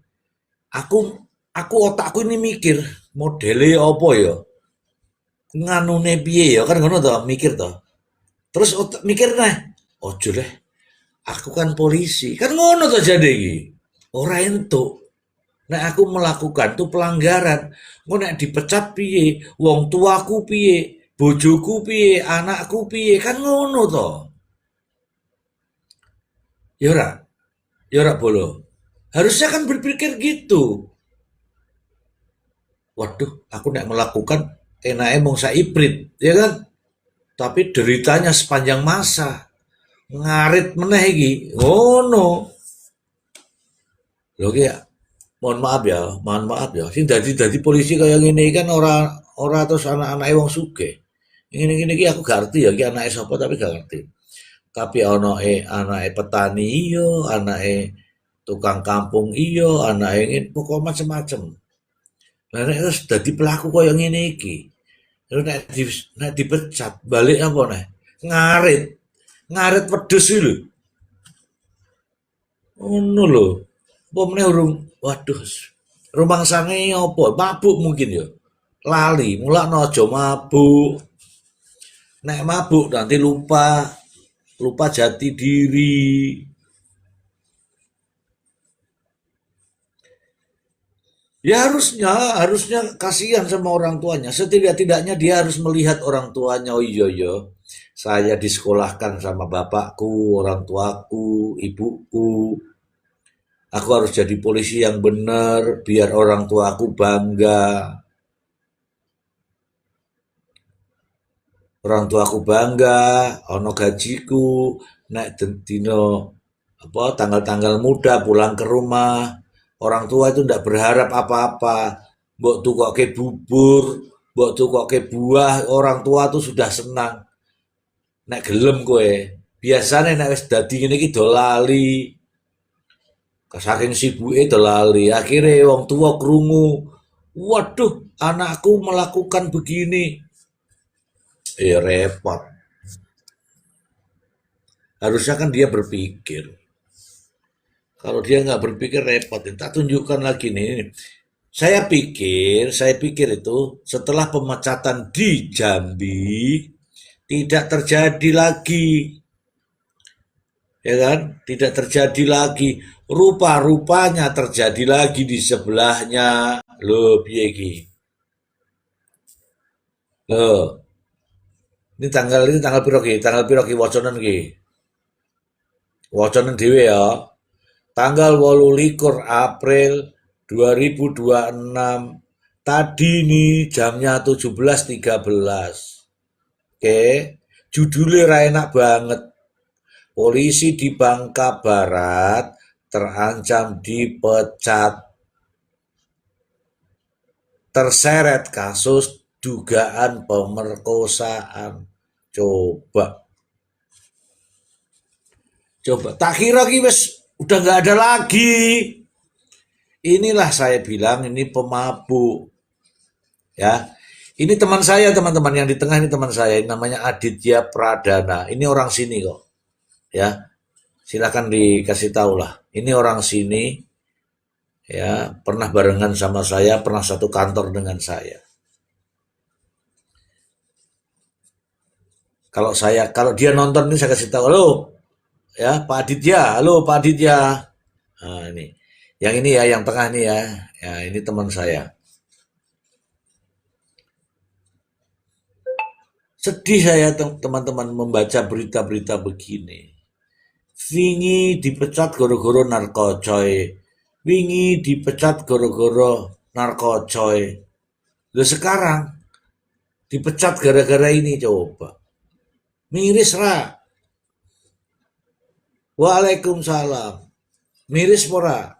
Aku aku otakku ini mikir modelnya apa ya? Nganune piye ya? Kan ngono toh, mikir toh. Terus otak mikir nah, ojo deh. Aku kan polisi. Kan ngono toh jadi iki. Ora entuk. Nek aku melakukan tuh pelanggaran. Engko nek dipecat piye? Wong tuaku piye? Bojoku piye? Anakku piye? Kan ngono toh. Ya ora, ya ora bolo. Harusnya kan berpikir gitu. Waduh, aku nek melakukan enake mung saibrit, ya kan? Tapi deritanya sepanjang masa. Ngarit meneh iki. Ngono. Lho ki mohon maaf ya, mohon maaf ya. Sing dadi polisi kaya ngene kan ora terus anak-anake wong sugih. Ngene-ngene iki aku gak ngerti ya iki anake sapa tapi gak ngerti. Tapi anake petani iya, anake tukang kampung iya, anake ngene pokok macem-macem. Lah nek terus dadi pelaku kaya ngene iki, terus nek dipecat balik apa neh? Ngarit, ngarit wedhus iki lho. Ngono lho. Apa meneh urung waduh rumangsane apa? Mabuk mungkin ya. Lali, mulakno aja mabuk. Nek mabuk nanti lupa, lupa jati diri. Ya harusnya, harusnya kasihan sama orang tuanya. Setidak-tidaknya dia harus melihat orang tuanya. Oh iya iya, saya disekolahkan sama bapakku, orang tuaku, ibuku. Aku harus jadi polisi yang benar, biar orang tuaku bangga. Orang tuaku bangga, ono gajiku, nek dino apa tanggal-tanggal muda pulang ke rumah, orang tua itu ndak berharap apa-apa, mbok tukoke bubur, mbok tukoke buah, orang tua tuh sudah senang. Nek gelem kowe, biasane nek wis dadi ngene iki do lali, saking sibuke do lali, akhirnya wong tua krungu, waduh anakku melakukan begini, repot. Harusnya kan dia berpikir. Kalau dia nggak berpikir repot. Tak tunjukkan lagi nih. Saya pikir itu setelah pemecatan di Jambi tidak terjadi lagi, ya kan? Tidak terjadi lagi. Rupa-rupanya terjadi lagi di sebelahnya. Loh, piye iki? Loh, ini tanggal piro ki? Tanggal piro ki wacanen ki? Wacanen dhewe ya. Tanggal 28 April 2026 tadi nih jamnya 17.13. Oke, judulnya ra enak banget. Polisi di Bangka Barat terancam dipecat. Terseret kasus dugaan pemerkosaan. Coba. Tak kira ki wis udah nggak ada lagi. Inilah saya bilang ini pemabuk. Ya. Ini teman saya, teman-teman yang di tengah ini teman saya, ini namanya Aditya Pradana. Ini orang sini kok. Ya. Silakan dikasih tahu lah. Ini orang sini, ya, pernah barengan sama saya, pernah satu kantor dengan saya. Kalau dia nonton ini saya kasih tahu, halo, ya Pak Aditya, halo Pak Aditya. Nah, ini, yang ini ya, yang tengah ini ya, ya ini teman saya. Sedih saya teman-teman membaca berita-berita begini. Wingi dipecat goro-goro narkocoy. Wingi dipecat goro-goro narkocoy. Loh sekarang dipecat gara-gara ini coba. Miris ra. Waalaikumsalam. Miris pora.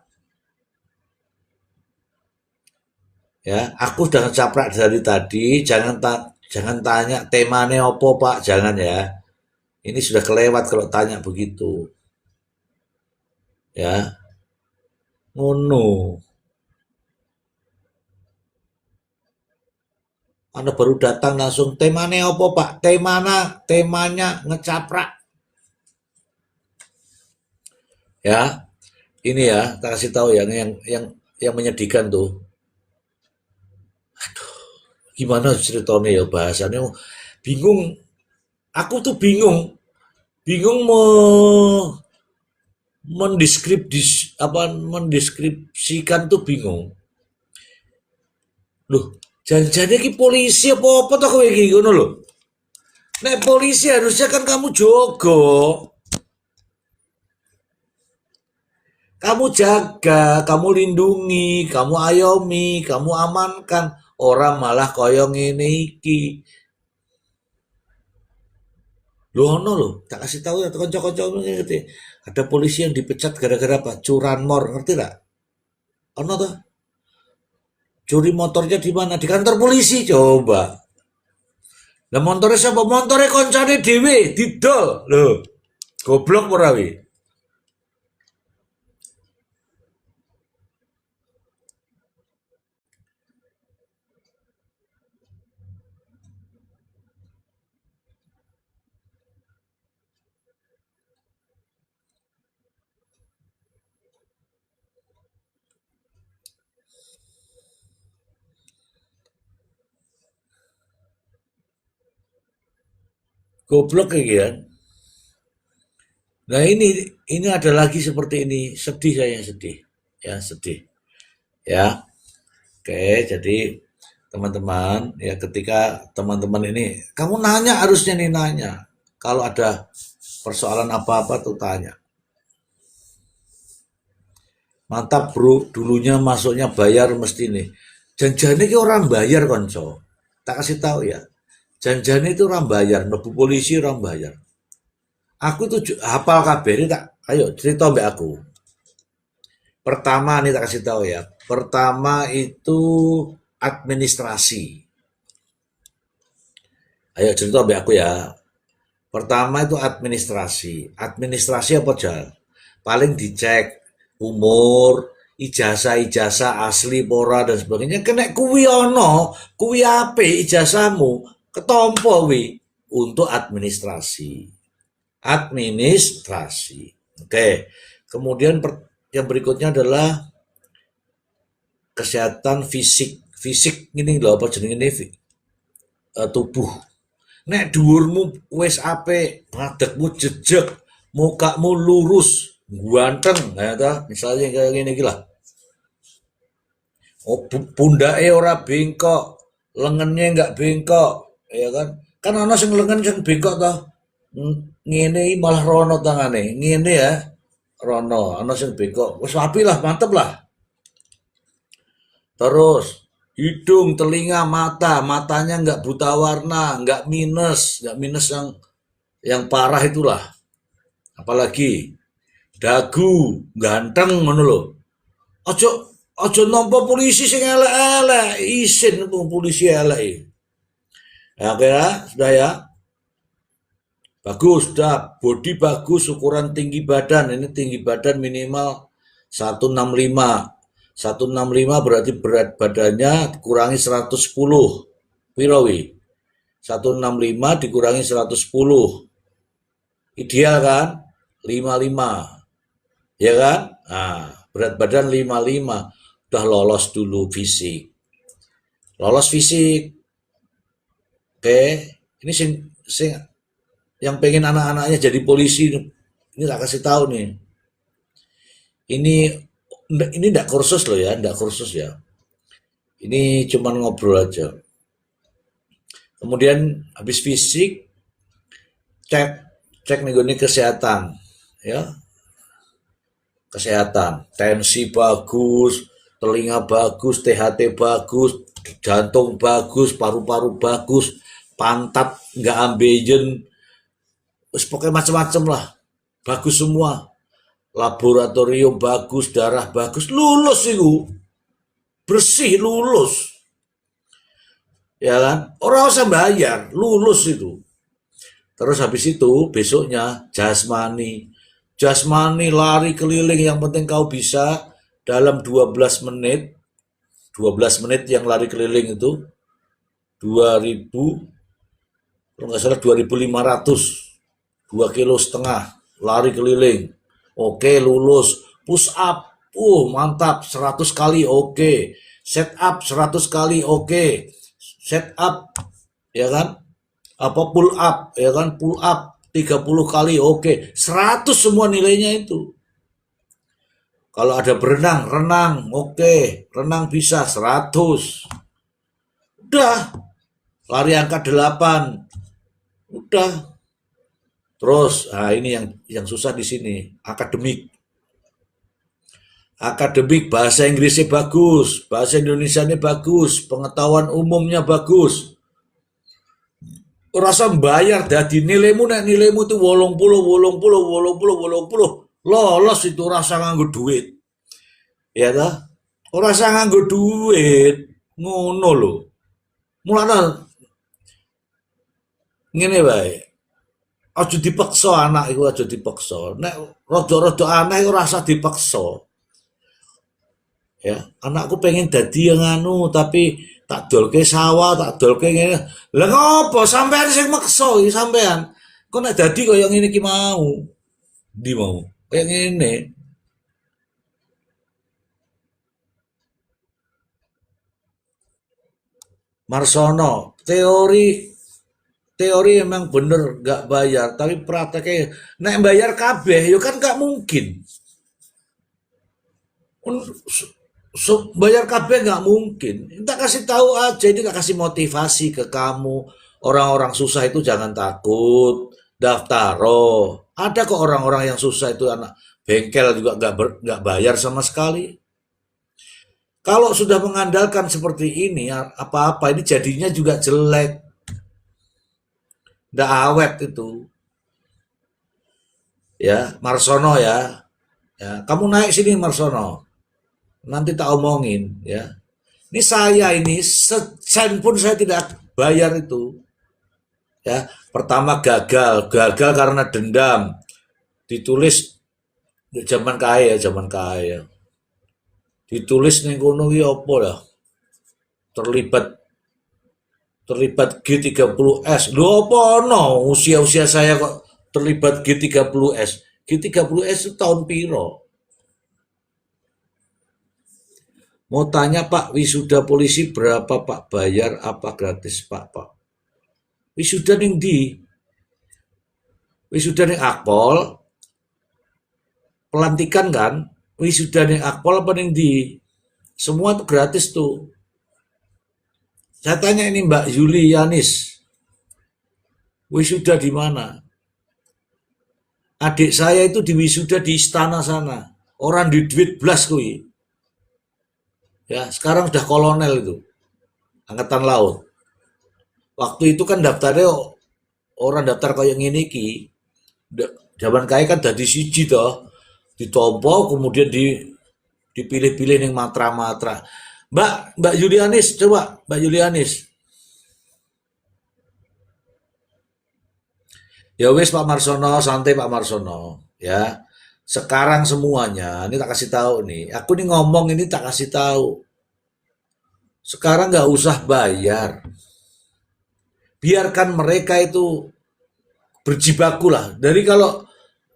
Ya, aku sudah ngecaprak dari tadi, jangan tanya temane opo Pak, jangan ya. Ini sudah kelewat kalau tanya begitu. Ya, ngono. Anda baru datang langsung temane opo Pak? Temanya ngecaprak. Ya, ini ya, tak kasih tahu ya, yang menyedihkan tuh. Gimana ceritanya ya bahasanya, bingung. Aku tuh bingung mendeskripsikan tuh bingung. Loh, jangan-jangan ki polisi apa toh kowe iki ngono lho. Nek polisi harusnya kan kamu jogo. Kamu jaga, kamu lindungi, kamu ayomi, kamu amankan. Orang malah koyo ngene iki. Loh ono loh, tak kasih tahu ya kanca-kanca ngerti. Ada polisi yang dipecat gara-gara apa? Curanmor, ngerti tak? Ono tuh. Curi motornya di mana? Di kantor polisi coba. Lah motornya siapa? Motornya koncane dhewe, didol. Loh. Goblok ora wi? Goblok kayak kan. Nah ini ada lagi seperti ini. Sedih saya sedih. Ya sedih. Ya. Oke, jadi teman-teman ya ketika teman-teman ini kamu nanya harusnya nih nanya. Kalau ada persoalan apa-apa tuh tanya. Mantap bro, dulunya masuknya bayar mesti nih. Janjane ki orang bayar konco. Tak kasih tahu ya. Janjane itu orang bayar, mlebu polisi orang bayar. Aku tuh hafal kabeh tak Ayo cerita mbak aku. Pertama nih tak kasih tahu ya. Pertama itu administrasi. Ayo cerita mbak aku ya. Pertama itu administrasi. Administrasi apa Jal? Paling dicek umur, ijazah-ijazah asli pora dan sebagainya. Kena kuwi ono, kuwi ape ijazahmu, ketompo wi untuk administrasi. Administrasi. Oke. Kemudian yang berikutnya adalah kesehatan fisik. Fisik ini loh apa jenenge ini tubuh. Nek dhuwurmu wis apik, ngadegmu jejeg, mukamu lurus, ganteng, ya ta? Misalnya kayak gini iki lah. Oh, pundake ora bengkok, lengannya enggak bengkok, ya kan? Kan ana sing lengan sing bengkok toh. Ngene iki malah rono tangane. Ngene ya, rono, ana sing bengkok. Wis rapi lah, mantep lah. Terus hidung, telinga, mata, matanya nggak buta warna, nggak minus yang parah itulah. Apalagi dagu, ganteng ngono lho. Ojo ojo nampa polisi sing elek-elek, isin polisi elek iki. Ya, oke ya, sudah ya. Bagus, sudah. Body bagus, ukuran tinggi badan. Ini tinggi badan minimal 165. 165 berarti berat badannya dikurangi 110. Pirawi? 165 dikurangi 110. Ideal kan? 55. Ya kan? Nah, berat badan 55. Udah lolos dulu fisik. Lolos fisik. Oke. Ini sing yang pengen anak-anaknya jadi polisi. Ini tak kasih tahu nih. Ini enggak kursus loh ya, enggak kursus ya. Ini cuman ngobrol aja. Kemudian habis fisik, cek cek nih kesehatan, ya kesehatan, tensi bagus, telinga bagus, THT bagus, jantung bagus, paru-paru bagus, pantat nggak ambeien, pokoknya macam-macam lah, bagus semua. Laboratorium bagus, darah bagus, lulus itu, bersih lulus, ya kan? Orang usah bayar, lulus itu. Terus habis itu besoknya jasmani lari keliling, yang penting kau bisa dalam 12 menit, 12 menit yang lari keliling itu 2000, kalau nggak salah 2500, 2,5 kilo lari keliling. Oke, lulus. Push up, mantap, 100 kali, oke. Set up 100 kali, oke. Set up, ya kan? Apa pull up, ya kan? Pull up 30 kali, oke. 100 semua nilainya itu. Kalau ada berenang, renang, oke. Renang bisa 100. Udah. Lari angka 8. Udah. Terus, nah ini yang susah di sini, akademik. Akademik, bahasa Inggrisnya bagus, bahasa Indonesianya bagus, pengetahuan umumnya bagus. Rasa bayar dadi nilaimu, nek nilaimu itu 80, lolos itu rasa nganggo duit. Ya ta? Ora rasa nganggo duit, ngono lho. Mulane ngene wae. Aja dipaksa anak iku, aja dipaksa. Nek rada-rada aneh ora usah dipaksa. Ya, anakku pengen dadi yang anu tapi tak dolke sawah, tak dolke ngene. Lah ngopo sampean sing maksa iki sampean? Kok nek dadi kaya ngene iki mau. Ndi mau? Kayak ngene. Marsono, teori emang bener gak bayar, tapi prakteknya nek bayar kabeh, yo kan gak mungkin. Bayar kabeh nggak mungkin. Kita kasih tahu aja, ini gak kasih motivasi ke kamu. Orang-orang susah itu jangan takut, daftaro. Ada kok orang-orang yang susah itu anak bengkel juga nggak bayar sama sekali. Kalau sudah mengandalkan seperti ini, apa-apa ini jadinya juga jelek. Nggak awet itu. ya Marsono ya, ya kamu naik sini Marsono, nanti tak omongin ya. Ini saya ini sen pun saya tidak bayar itu ya. Pertama gagal karena dendam, ditulis zaman kaya, zaman kaya ditulis ning kono ki apa lah, terlibat terlibat G30S. Lho apa no usia-usia saya kok terlibat G30S? G30S itu tahun piro? Mau tanya Pak, wisuda polisi berapa Pak? Bayar apa gratis Pak? Pak. Wisuda ning di? Wisuda ning Akpol, pelantikan kan? Wisuda ning Akpol apa ning di? Semua tuh gratis tuh. Saya tanya ini Mbak Yulianis, wisuda di mana? Adik saya itu di wisuda di istana sana. Orang di duit blas kui. Ya, sekarang sudah kolonel itu. Angkatan Laut. Waktu itu kan daftarnya orang daftar kayak gini ki. Zaman kaya kan dadi siji toh. Ditompo kemudian dipilih-pilih ning matra-matra. Mbak Yulianis, coba Mbak Yulianis. Ya wis Pak Marsono, santai Pak Marsono, ya. Sekarang semuanya, ini tak kasih tahu nih. Aku nih ngomong ini tak kasih tahu. Sekarang nggak usah bayar. Biarkan mereka itu berjibaku lah. Dari kalau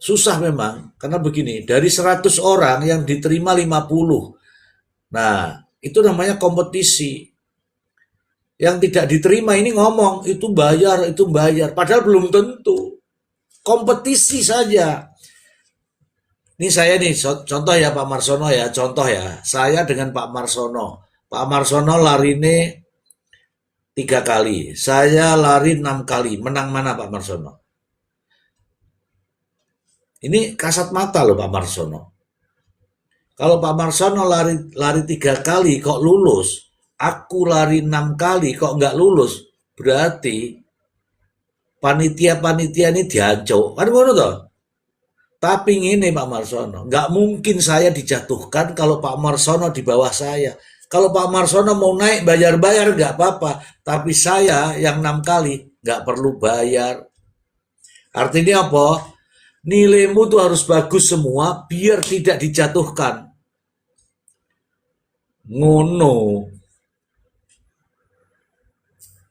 susah memang, karena begini, dari 100 orang yang diterima 50. Nah, itu namanya kompetisi. Yang tidak diterima ini ngomong, itu bayar, itu bayar. Padahal belum tentu. Kompetisi saja. Ini saya nih, contoh ya Pak Marsono ya, contoh ya. Saya dengan Pak Marsono. Pak Marsono lari ini 3 kali. Saya lari 6 kali. Menang mana Pak Marsono? Ini kasat mata loh Pak Marsono. Kalau Pak Marsono lari 3 kali kok lulus, aku lari 6 kali kok nggak lulus, berarti panitia-panitia ini diancuk. Kan ngono toh? Tapi ini Pak Marsono, nggak mungkin saya dijatuhkan kalau Pak Marsono di bawah saya. Kalau Pak Marsono mau naik bayar-bayar nggak apa-apa, tapi saya yang 6 kali nggak perlu bayar. Artinya apa? Nilaimu tuh harus bagus semua biar tidak dijatuhkan. Ngono.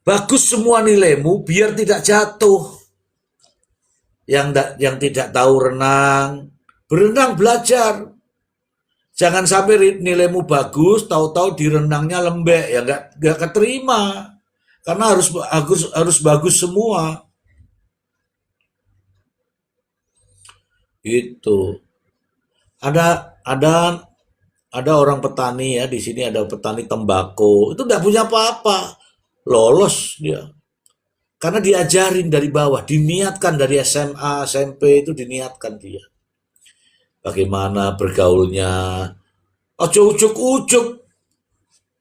Bagus semua nilaimu biar tidak jatuh. Yang tidak tahu renang, berenang belajar. Jangan sampai nilaimu bagus, tahu-tahu di renangnya lembek, ya nggak keterima. Karena harus bagus semua. Itu ada orang petani ya, di sini ada petani tembakau, itu nggak punya apa-apa, lolos dia. Karena diajarin dari bawah, diniatkan dari SMA, SMP itu diniatkan dia. Bagaimana bergaulnya. Ojo ujuk-ujuk,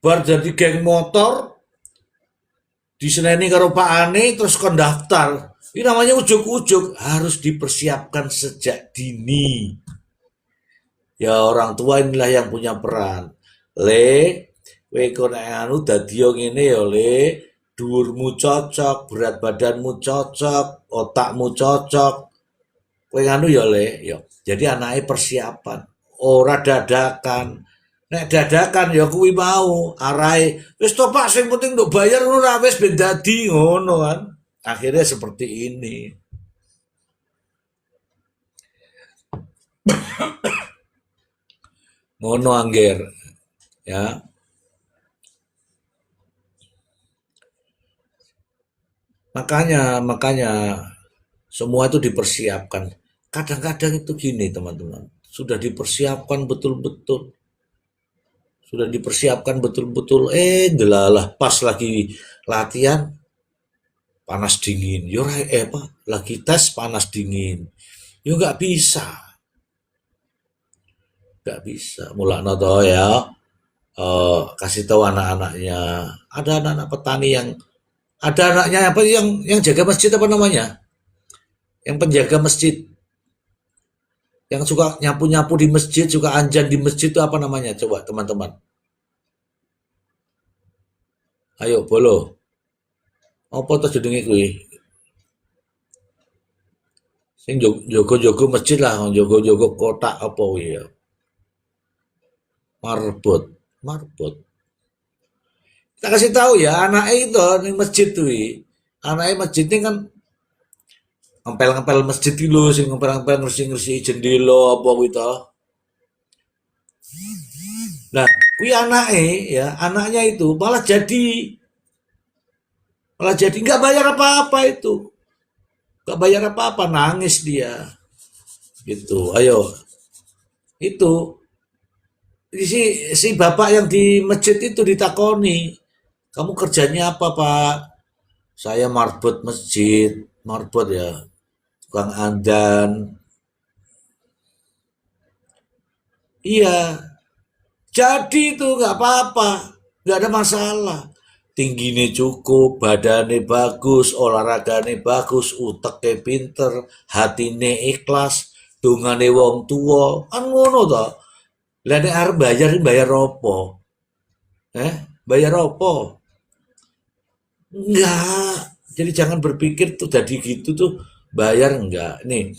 bar jadi geng motor, diseneni karo Pak Ane, terus kondaktar. Ini namanya ujuk-ujuk, harus dipersiapkan sejak dini. Ya orang tua inilah yang punya peran. Kowe kok nek anu dadi ngene ya dhuwurmu cocok, berat badanmu cocok, otakmu cocok. Kowe anu ya ya. Jadi anaknya persiapan, ora dadakan. Nek dadakan ya kuwi mau arahe wis to Pak sing penting nduk bayar ngono ra wis ben dadi ngono kan. Akhirnya seperti ini. Ngono angger ya. Makanya semua itu dipersiapkan. Kadang-kadang itu gini teman-teman, sudah dipersiapkan betul-betul. Sudah dipersiapkan betul-betul, delalah pas lagi latihan panas dingin. Yo lagi tes panas dingin. Yo nggak bisa. Nggak bisa. Mulakno toh ya. Kasih tahu anak-anaknya. Ada anak-anak petani yang ada anaknya apa yang jaga masjid apa namanya? Yang penjaga masjid. Yang suka nyapu-nyapu di masjid, suka anjan di masjid itu apa namanya? Coba teman-teman. Ayo, bolo. Apa tuh jenenge kuwi? Sing jogo-jogo masjid lah, jogo-jogo kotak apa kuwi ya? Marbot. Marbot. Kita kasih tahu ya, anaknya itu di masjid tuh. Anaknya masjid ini kan ngempel-ngempel masjid itu loh, sing ngempel-ngempel ngersi-ngersi jendela apa gitu. Nah, kuwi anaknya ya, anaknya itu malah jadi nggak bayar apa-apa itu. Nggak bayar apa-apa, nangis dia. Gitu. Ayo, itu si si bapak yang di masjid itu ditakoni, kamu kerjanya apa, Pak? Saya marbot masjid, marbot ya, tukang andan. Iya, jadi itu nggak apa-apa, nggak ada masalah. Tingginya cukup, badannya bagus, olahraganya bagus, uteknya pinter, hatine ikhlas, dongane wong tua, kan ngono toh. Lah nek arep bayar bayar opo? Bayar opo? Enggak. Jadi jangan berpikir tuh jadi gitu tuh bayar enggak. Nih,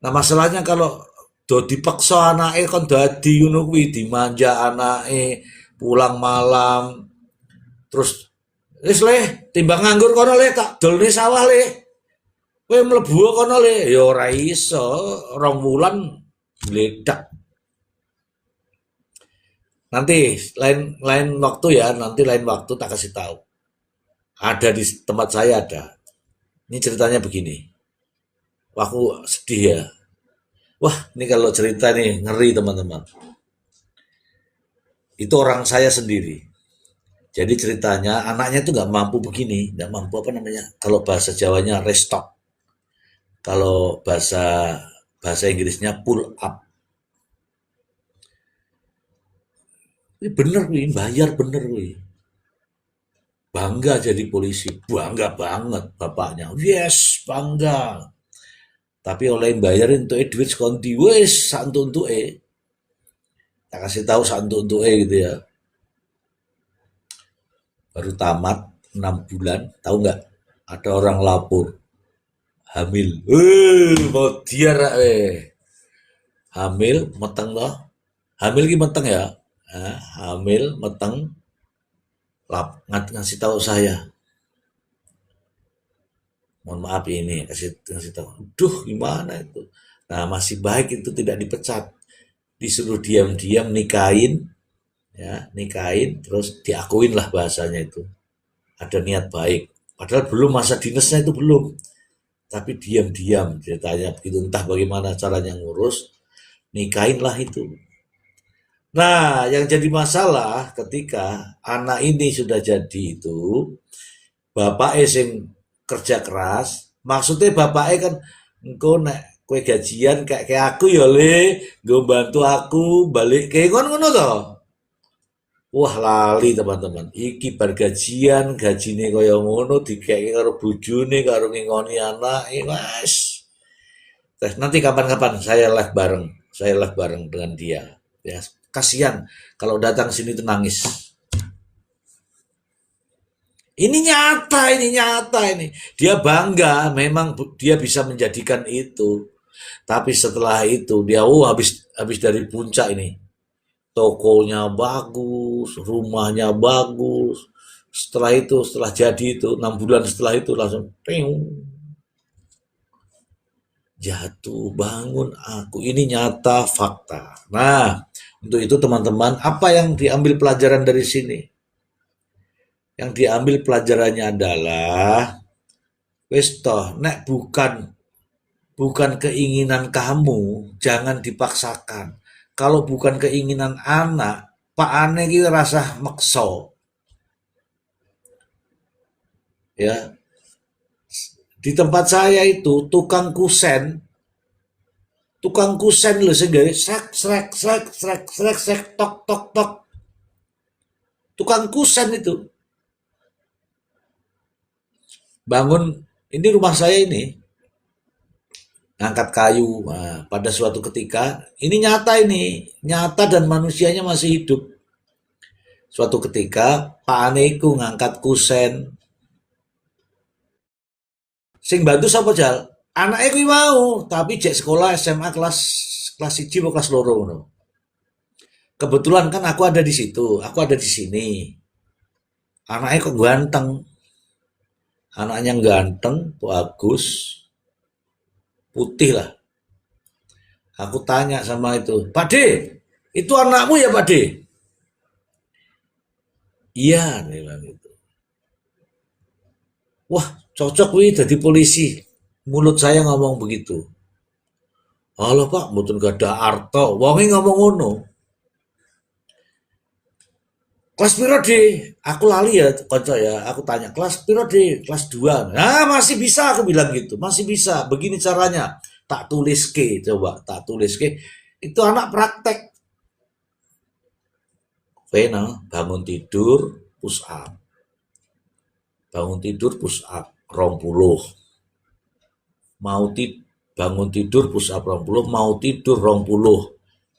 nah masalahnya kalau do dipaksa anake kon dadi ngono kuwi dimanja anake pulang malam terus wis le timbang nganggur kono le tak dolne sawah le. Kowe mlebu kono le ya ora iso 2 wulan bledak. Nanti lain lain waktu ya, nanti lain waktu tak kasih tahu. Ada di tempat saya ada. Ini ceritanya begini. Wah, aku sedih ya. Wah, ini kalau cerita nih ngeri teman-teman. Itu orang saya sendiri. Jadi ceritanya anaknya tuh nggak mampu begini, nggak mampu apa namanya? Kalau bahasa Jawanya restock, kalau bahasa bahasa Inggrisnya pull up. Ini bener nih, bayar bener nih. Bangga jadi polisi, bangga banget bapaknya. Yes, bangga. Tapi oleh yang bayarin tuh duit sekonti, wes santu untuk tak kasih tahu santu untuk gitu ya. Baru tamat 6 bulan, tahu nggak? Ada orang lapor hamil. Mau dia hamil meteng loh. Hamil ki meteng ya. Hamil meteng ngasih tahu saya. Mohon maaf ini kasih tahu. Duh, gimana itu? Nah, masih baik itu tidak dipecat. Disuruh diam-diam nikahin, ya, nikahin terus diakuin lah bahasanya itu. Ada niat baik. Padahal belum masa dinasnya itu belum. Tapi diam-diam ceritanya begitu entah bagaimana caranya ngurus, nikahin lah itu. Nah, yang jadi masalah ketika anak ini sudah jadi itu, bapak sing kerja keras, maksudnya bapaknya kan engko nek kue gajian kayak aku ya le, gue bantu aku balik kayak ngono toh. Wah lali teman-teman, iki bar gajian gajine kaya ngono dikeki karo bojone karo ngingoni anake Mas. Terus nanti kapan-kapan saya live bareng dengan dia. Ya, kasihan kalau datang sini tuh nangis. Ini nyata ini. Dia bangga, memang dia bisa menjadikan itu. Tapi setelah itu dia habis habis dari puncak ini. Tokonya bagus, rumahnya bagus. Setelah itu, setelah jadi itu 6 bulan setelah itu langsung ping, jatuh bangun aku. Ini nyata fakta. Nah, untuk itu teman-teman, apa yang diambil pelajaran dari sini? Yang diambil pelajarannya adalah wis toh nek bukan keinginan kamu, jangan dipaksakan. Kalau bukan keinginan anak, Pak Ane ki rasa makso. Ya, di tempat saya itu tukang kusen loh sendiri, srek srek srek srek srek srek tok tok tok. Tukang kusen itu bangun ini rumah saya ini ngangkat kayu. Nah, pada suatu ketika, ini nyata dan manusianya masih hidup. Suatu ketika, Pak Ane iku ngangkat kusen. Sing bantu sapa Jal? Anaknya kuwi mau, tapi jek sekolah SMA kelas 1 atau kelas 2 ngono. Kebetulan kan aku ada di situ, aku ada di sini. Anaknya kok ganteng, anaknya ganteng, bagus, putih lah. Aku tanya sama itu, Pak De, itu anakmu ya Pak De? Iya, dia bilang gitu. Wah, cocok wih jadi polisi. Mulut saya ngomong begitu. Halo Pak, mboten gada arto. Wonge ngomong ngono. Kelas piro di? Aku lali ya, konco ya. Aku tanya, kelas piro di? Kelas 2. Nah, masih bisa aku bilang gitu. Masih bisa. Begini caranya. Tak tulis ke, coba. Tak tulis ke. Itu anak praktek. Vena, bangun tidur, push up. Bangun tidur, push up. 20. Mau bangun tidur, push up 20. Mau tidur 20.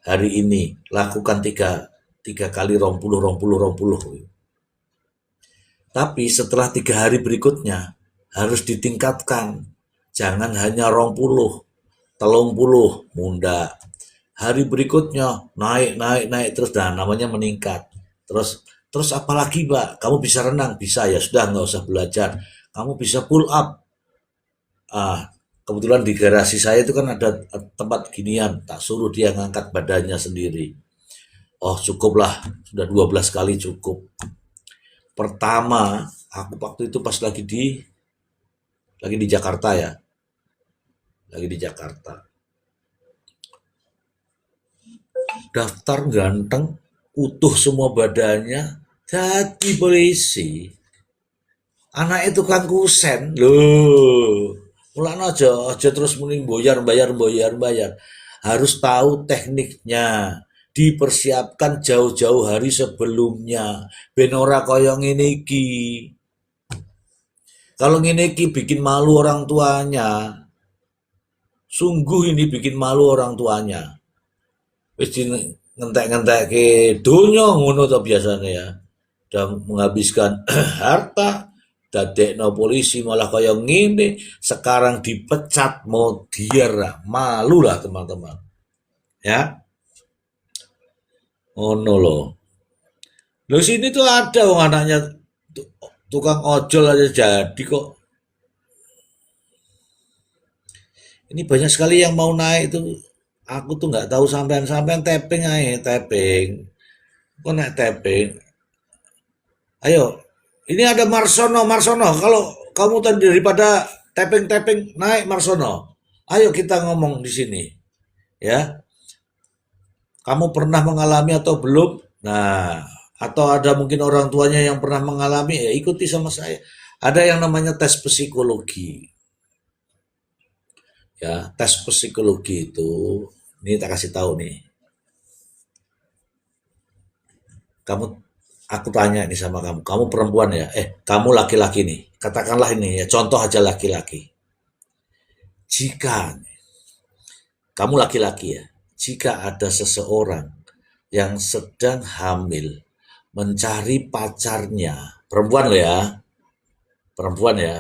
Hari ini. Lakukan tiga kali 20, 20, 20. Tapi setelah 3 hari berikutnya harus ditingkatkan. Jangan hanya 20, 30, munda. Hari berikutnya naik, naik, naik terus dan namanya meningkat. Terus terus apalagi Pak? Kamu bisa renang? Bisa ya sudah nggak usah belajar. Kamu bisa pull up. Kebetulan di garasi saya itu kan ada tempat ginian. Tak suruh dia ngangkat badannya sendiri. Oh cukuplah, sudah 12 kali cukup. Pertama, aku waktu itu pas lagi di Jakarta ya, lagi di Jakarta. Daftar ganteng, utuh semua badannya, jadi polisi. Anak itu kan kusen, loh. Mulane aja terus mending bayar bayar bayar bayar. Harus tahu tekniknya. Dipersiapkan jauh-jauh hari sebelumnya. Ben ora kaya ngene iki. Kalau ngene iki bikin malu orang tuanya. Sungguh ini bikin malu orang tuanya. Wis ngentek-ngentek ke donya ngono to biasanya ya. Dan menghabiskan harta, dadekno polisi malah kaya ngene, sekarang dipecat mau dier, malu lah teman-teman. Ya, ngono loh. Loh sini tuh ada wong anaknya tukang ojol aja jadi kok. Ini banyak sekali yang mau naik itu. Aku tuh nggak tahu sampean-sampean tapping aja, tapping. Kok naik tapping? Ayo, ini ada Marsono, Marsono. Kalau kamu tadi daripada tapping-tapping naik Marsono. Ayo kita ngomong di sini, ya. Kamu pernah mengalami atau belum? Nah, atau ada mungkin orang tuanya yang pernah mengalami, ya ikuti sama saya. Ada yang namanya tes psikologi. Ya, tes psikologi itu, ini tak kasih tahu nih. Kamu, aku tanya nih sama kamu. Kamu perempuan ya? Kamu laki-laki nih. Katakanlah ini ya, contoh aja laki-laki. Jika kamu laki-laki ya, jika ada seseorang yang sedang hamil mencari pacarnya, perempuan loh ya, perempuan ya,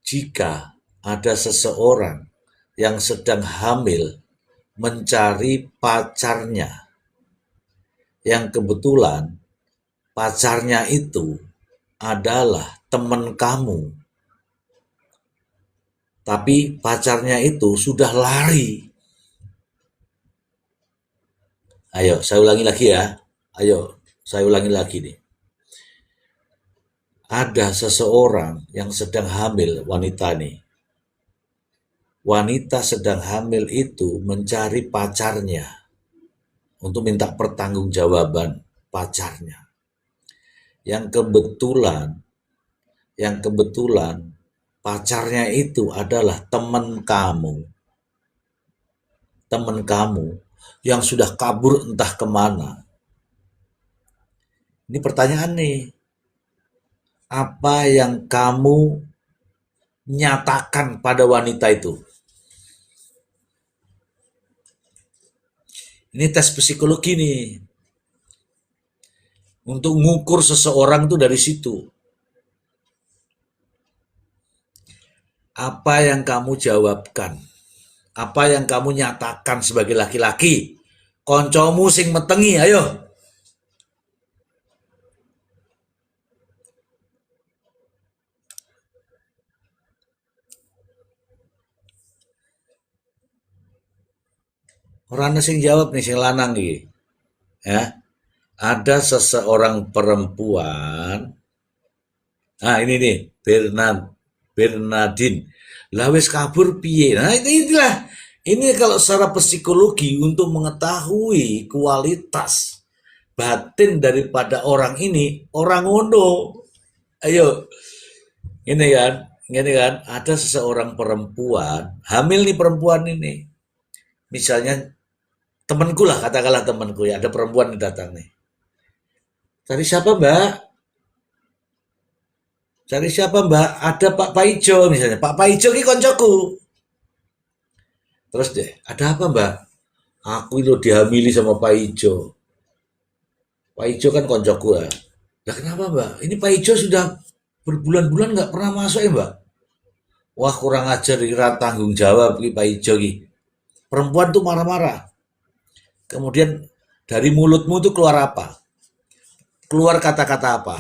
jika ada seseorang yang sedang hamil mencari pacarnya, yang kebetulan pacarnya itu adalah teman kamu, tapi pacarnya itu sudah lari. Ayo, saya ulangi lagi ya. Ayo, saya ulangi lagi nih. Ada seseorang yang sedang hamil, wanita nih. Wanita sedang hamil itu mencari pacarnya untuk minta pertanggungjawaban pacarnya. Yang kebetulan, yang kebetulan pacarnya itu adalah teman kamu yang sudah kabur entah kemana. Ini pertanyaan nih, apa yang kamu nyatakan pada wanita itu? Ini tes psikologi nih. Untuk ngukur seseorang tuh dari situ. Apa yang kamu jawabkan? Apa yang kamu nyatakan sebagai laki-laki? Koncomu sing metengi, ayo. Orang sing jawab nih sing lanang iki. Ya. Ada seseorang perempuan. Nah, ini nih, Bernardine. Lah wis kabur piye? Nah, itulah. Ini kalau secara psikologi untuk mengetahui kualitas batin daripada orang ini, orang ngono. Ayo, ini kan, ada seseorang perempuan, hamil nih perempuan ini. Misalnya temanku lah, katakanlah temanku ya, ada perempuan yang datang nih. Cari siapa mbak? Cari siapa mbak? Ada Pak Paijo misalnya. Pak Paijo ini koncoku. Terus deh, ada apa mbak? Aku itu dihamili sama Pak Ijo. Pak Ijo kan koncoku ya. Lah kenapa mbak? Ini Pak Ijo sudah berbulan-bulan nggak pernah masuk ya mbak? Wah kurang ajar, kira tanggung jawab Pak Ijo ki. Perempuan tuh marah-marah. Kemudian dari mulutmu tuh keluar apa? Keluar kata-kata apa?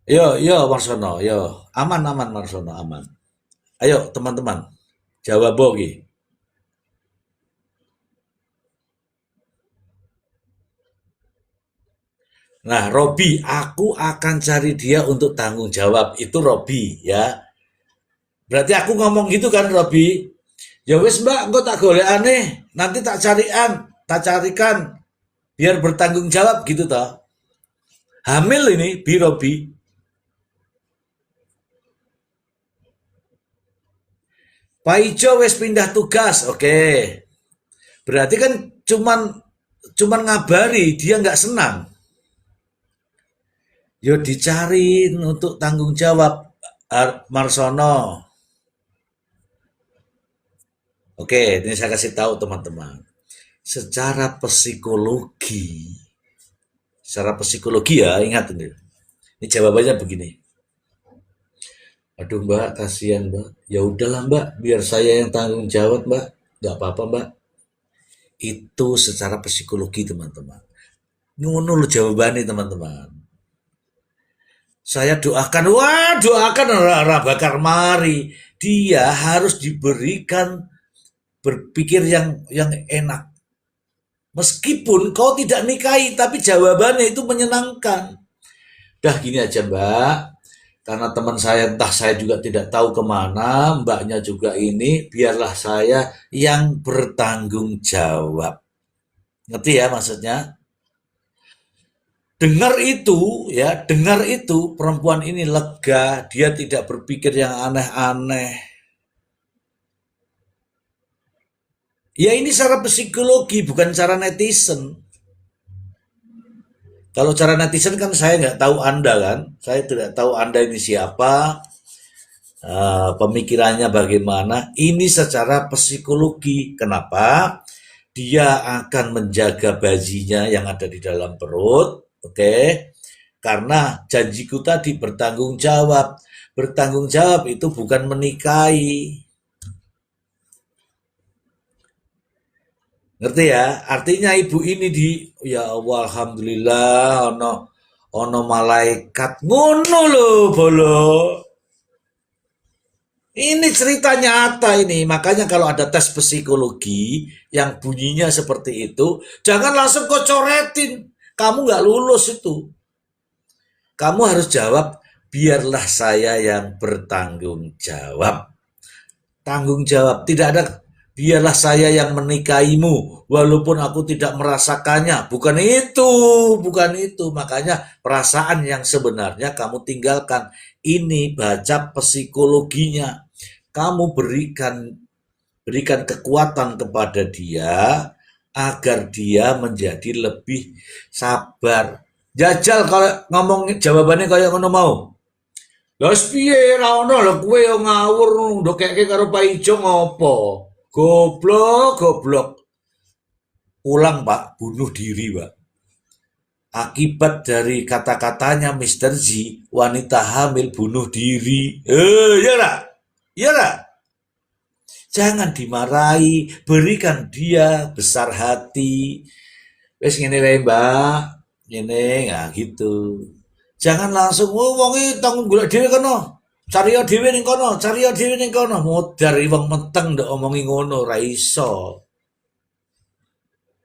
Yo, yo Marsono, yo. Aman, aman Marsono, aman. Ayo teman-teman, jawab bogi. Nah, Robi, aku akan cari dia untuk tanggung jawab. Itu Robi, ya. Berarti aku ngomong gitu kan, Robi? Ya wes mbak, engkau tak golek aneh. Nanti tak carikan. Biar bertanggung jawab gitu toh. Hamil ini, Bi Robi. Pak Ijo wes pindah tugas, oke. Berarti kan cuman cuman ngabari, dia nggak senang. Yo dicari untuk tanggung jawab Marsono. Oke, ini saya kasih tahu teman-teman. Secara psikologi ya, ingat ini. Ini jawabannya begini. Aduh mbak, kasihan mbak. Ya udahlah mbak, biar saya yang tanggung jawab mbak. Gak apa-apa mbak. Itu secara psikologi teman-teman. Ngono lo jawabannya teman-teman. Saya doakan, wah doakan ora bakar mari. Dia harus diberikan berpikir yang enak. Meskipun kau tidak nikahi, tapi jawabannya itu menyenangkan. Dah gini aja mbak, karena teman saya entah saya juga tidak tahu kemana, mbaknya juga ini, biarlah saya yang bertanggung jawab. Ngerti ya maksudnya? Dengar itu perempuan ini lega, dia tidak berpikir yang aneh-aneh. Ya ini secara psikologi, bukan cara netizen. Kalau cara netizen kan saya nggak tahu Anda kan, saya tidak tahu Anda ini siapa, pemikirannya bagaimana. Ini secara psikologi. Kenapa? Dia akan menjaga bayinya yang ada di dalam perut, oke? Karena janjiku tadi bertanggung jawab. Bertanggung jawab itu bukan menikahi. Ngerti ya? Artinya ibu ini ya Allah alhamdulillah ono malaikat ngono loh bolo. Ini cerita nyata ini. Makanya kalau ada tes psikologi yang bunyinya seperti itu, jangan langsung kau coretin. Kamu nggak lulus itu. Kamu harus jawab, biarlah saya yang bertanggung jawab. Tanggung jawab. Tidak ada biarlah saya yang menikahimu walaupun aku tidak merasakannya. Bukan itu, bukan itu. Makanya perasaan yang sebenarnya kamu tinggalkan. Ini baca psikologinya. Kamu berikan kekuatan kepada dia agar dia menjadi lebih sabar. Jajal kalau ngomong jawabannya kayak ngono mau. Lah piye ra ono lho kowe yo ngawur ndokeke karo Pak Ijo ngopo? Goblok, goblok. Ulang Pak, bunuh diri Pak. Akibat dari kata-katanya Mister Z, wanita hamil bunuh diri. Ya lah, ya lah. Jangan dimarahi, berikan dia besar hati. Wes ngene wae Mbak, ngene ya gitu. Jangan langsung wonge tanggung golek dhewe kono. Cari dhewe ning kono, cari dhewe ning kono. Modar wong meteng ndok omongi ngono ra iso.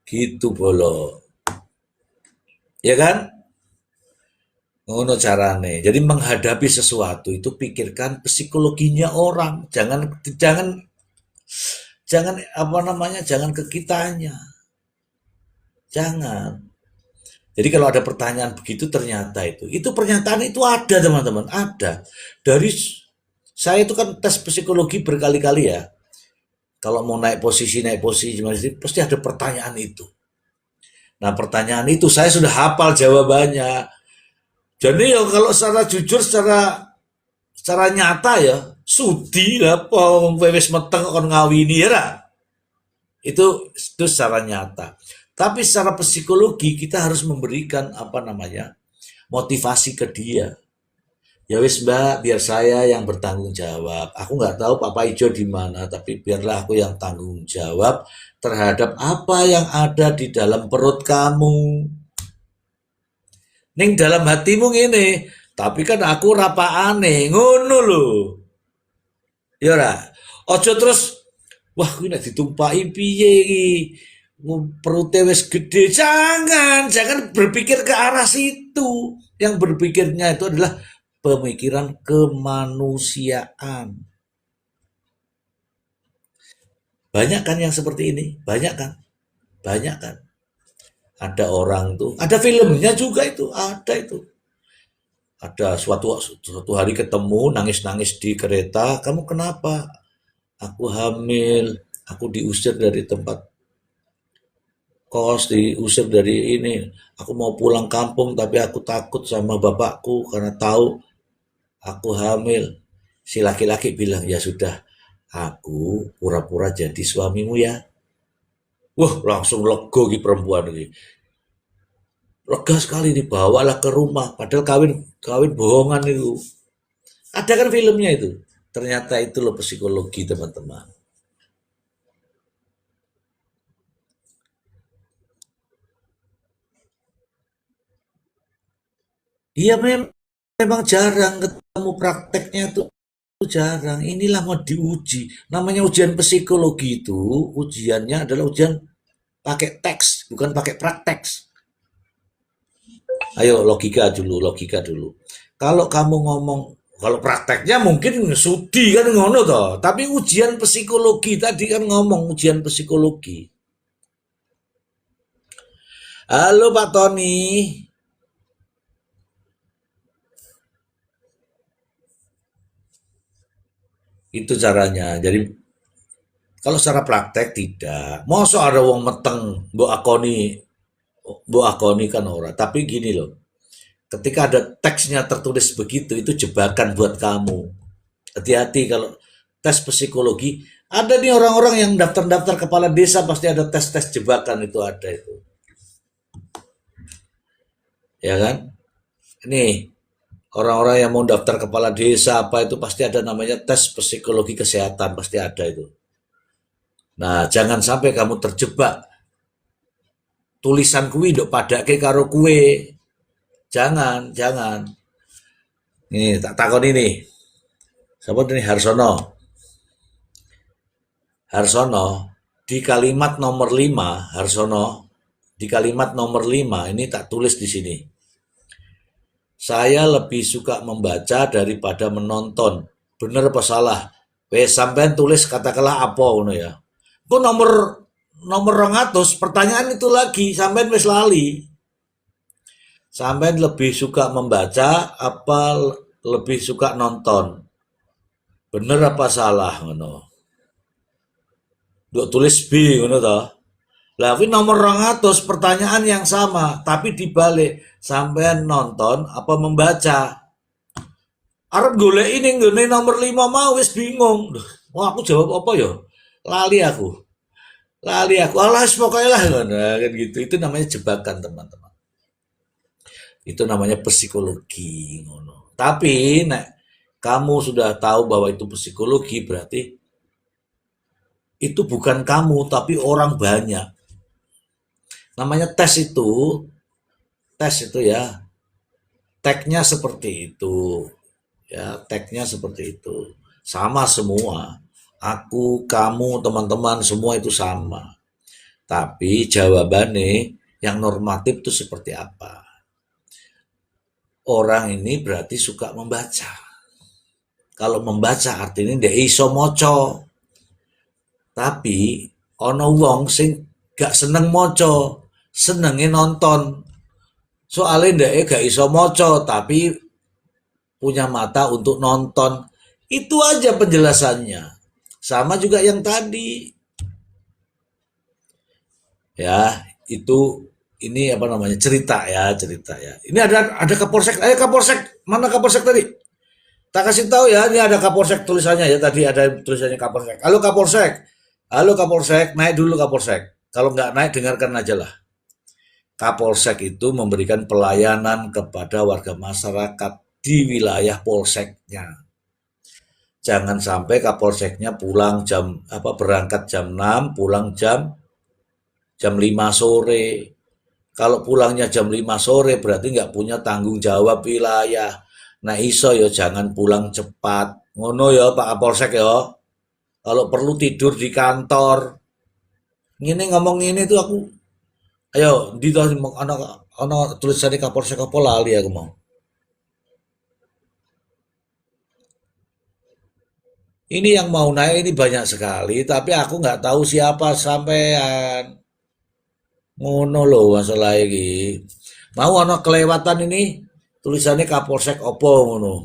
Gitu bolo. Ya kan? Ngono carane. Jadi menghadapi sesuatu itu pikirkan psikologinya orang. Jangan jangan jangan apa namanya? Jangan ke kitanya. Jangan. Jadi kalau ada pertanyaan begitu ternyata itu pernyataan itu ada teman-teman, ada. Dari saya itu kan tes psikologi berkali-kali ya. Kalau mau naik posisi pasti ada pertanyaan itu. Nah pertanyaan itu saya sudah hafal jawabannya. Jadi ya kalau secara jujur, secara nyata ya, sudi lah, wis meteng kon ngawini ya lah. Itu secara nyata. Tapi secara psikologi kita harus memberikan apa namanya motivasi ke dia. Ya wis Mbak, biar saya yang bertanggung jawab. Aku nggak tahu Papa Ijo di mana, tapi biarlah aku yang tanggung jawab terhadap apa yang ada di dalam perut kamu. Ning dalam hatimu ini, tapi kan aku rapa aneh, ngono lho. Ya ora. Ojo terus wah kuwi nek ditumpaki piye iki? Perutnya wis gede. Jangan berpikir ke arah situ. Yang berpikirnya itu adalah pemikiran kemanusiaan. Banyak kan yang seperti ini? Banyak kan? Banyak kan? Ada orang tuh, ada filmnya juga itu, ada itu. Ada suatu hari ketemu nangis-nangis di kereta, kamu kenapa? Aku hamil, aku diusir dari tempat kos, diusir dari ini. Aku mau pulang kampung tapi aku takut sama bapakku karena tahu aku hamil. Si laki-laki bilang, ya sudah, aku pura-pura jadi suamimu ya. Wah, langsung lego ki perempuan ini. Lega sekali dibawalah ke rumah, padahal kawin kawin bohongan itu. Ada kan filmnya itu. Ternyata itu loh psikologi teman-teman. Iya memang jarang ketemu prakteknya tuh jarang. Inilah mau diuji. Namanya ujian psikologi itu, ujiannya adalah ujian pakai teks, bukan pakai praktek. Ayo logika dulu. Kalau kamu ngomong, kalau prakteknya mungkin sudi kan ngono toh. Tapi ujian psikologi tadi kan ngomong ujian psikologi. Halo Pak Tony, itu caranya. Jadi kalau secara praktek tidak. Masa ada wong meteng, mbok akoni kan ora. Tapi gini loh, ketika ada teksnya tertulis begitu, itu jebakan buat kamu. Hati-hati kalau tes psikologi. Ada nih orang-orang yang daftar-daftar kepala desa pasti ada tes-tes jebakan itu ada itu. Ya kan? Nih, orang-orang yang mau daftar kepala desa apa itu pasti ada namanya tes psikologi kesehatan pasti ada itu. Nah, jangan sampai kamu terjebak tulisan kuwi ndok padake karo kue. Jangan. Ini tak takon ini. Siapa ini Harsono? Harsono di kalimat nomor 5, Harsono di kalimat nomor 5 ini tak tulis di sini. Saya lebih suka membaca daripada menonton. Bener apa salah? Wes sampean tulis katakanlah apa ngono ya. Itu nomor 200 pertanyaan itu lagi sampean wis lali. Sampean lebih suka membaca apa lebih suka nonton? Bener apa salah ngono? Duk tulis B ngono toh. Lah kuwi nomor 200 pertanyaan yang sama, tapi dibalik. Sampean nonton apa membaca? Arep golek ini nggone nomor 5 mau wis bingung. Duh, wah aku jawab apa ya? Lali aku. Lali aku. Alah pokoknya lah kan gitu. Itu namanya jebakan, teman-teman. Itu namanya psikologi ngono. Tapi nek kamu sudah tahu bahwa itu psikologi, berarti itu bukan kamu tapi orang banyak. Namanya tes itu ya, tagnya seperti itu. Ya, tagnya seperti itu. Sama semua. Aku, kamu, teman-teman semua itu sama. Tapi jawabannya yang normatif itu seperti apa? Orang ini berarti suka membaca. Kalau membaca artinya dia iso moco. Tapi ono wong sing gak seneng moco, senenge nonton. Soalnya dia gak iso moco, tapi punya mata untuk nonton. Itu aja penjelasannya. Sama juga yang tadi. Ya, itu ini apa namanya? Cerita ya, cerita ya. Ini ada Kapolsek. Kapolsek. Mana Kapolsek tadi? Tak kasih tahu ya, ini ada Kapolsek tulisannya ya. Tadi ada tulisannya Kapolsek. Halo Kapolsek. Halo Kapolsek, naik dulu Kapolsek. Kalau nggak naik dengarkan aja lah. Kapolsek itu memberikan pelayanan kepada warga masyarakat di wilayah polseknya. Jangan sampai Kapolseknya pulang jam apa berangkat jam 6, pulang jam 5 sore. Kalau pulangnya jam 5 sore berarti nggak punya tanggung jawab wilayah. Nah iso yo jangan pulang cepat. Ngono ya Pak Kapolsek ya. Kalau perlu tidur di kantor. Ini ngomong ini tuh aku. Ayo di ana tulisannya Kapolsek apa lali aku mau. Ini yang mau naik ini banyak sekali, tapi aku nggak tahu siapa sampean. Ngono loh masalah iki. Mau ana kelewatan ini tulisannya Kapolsek opo ngono.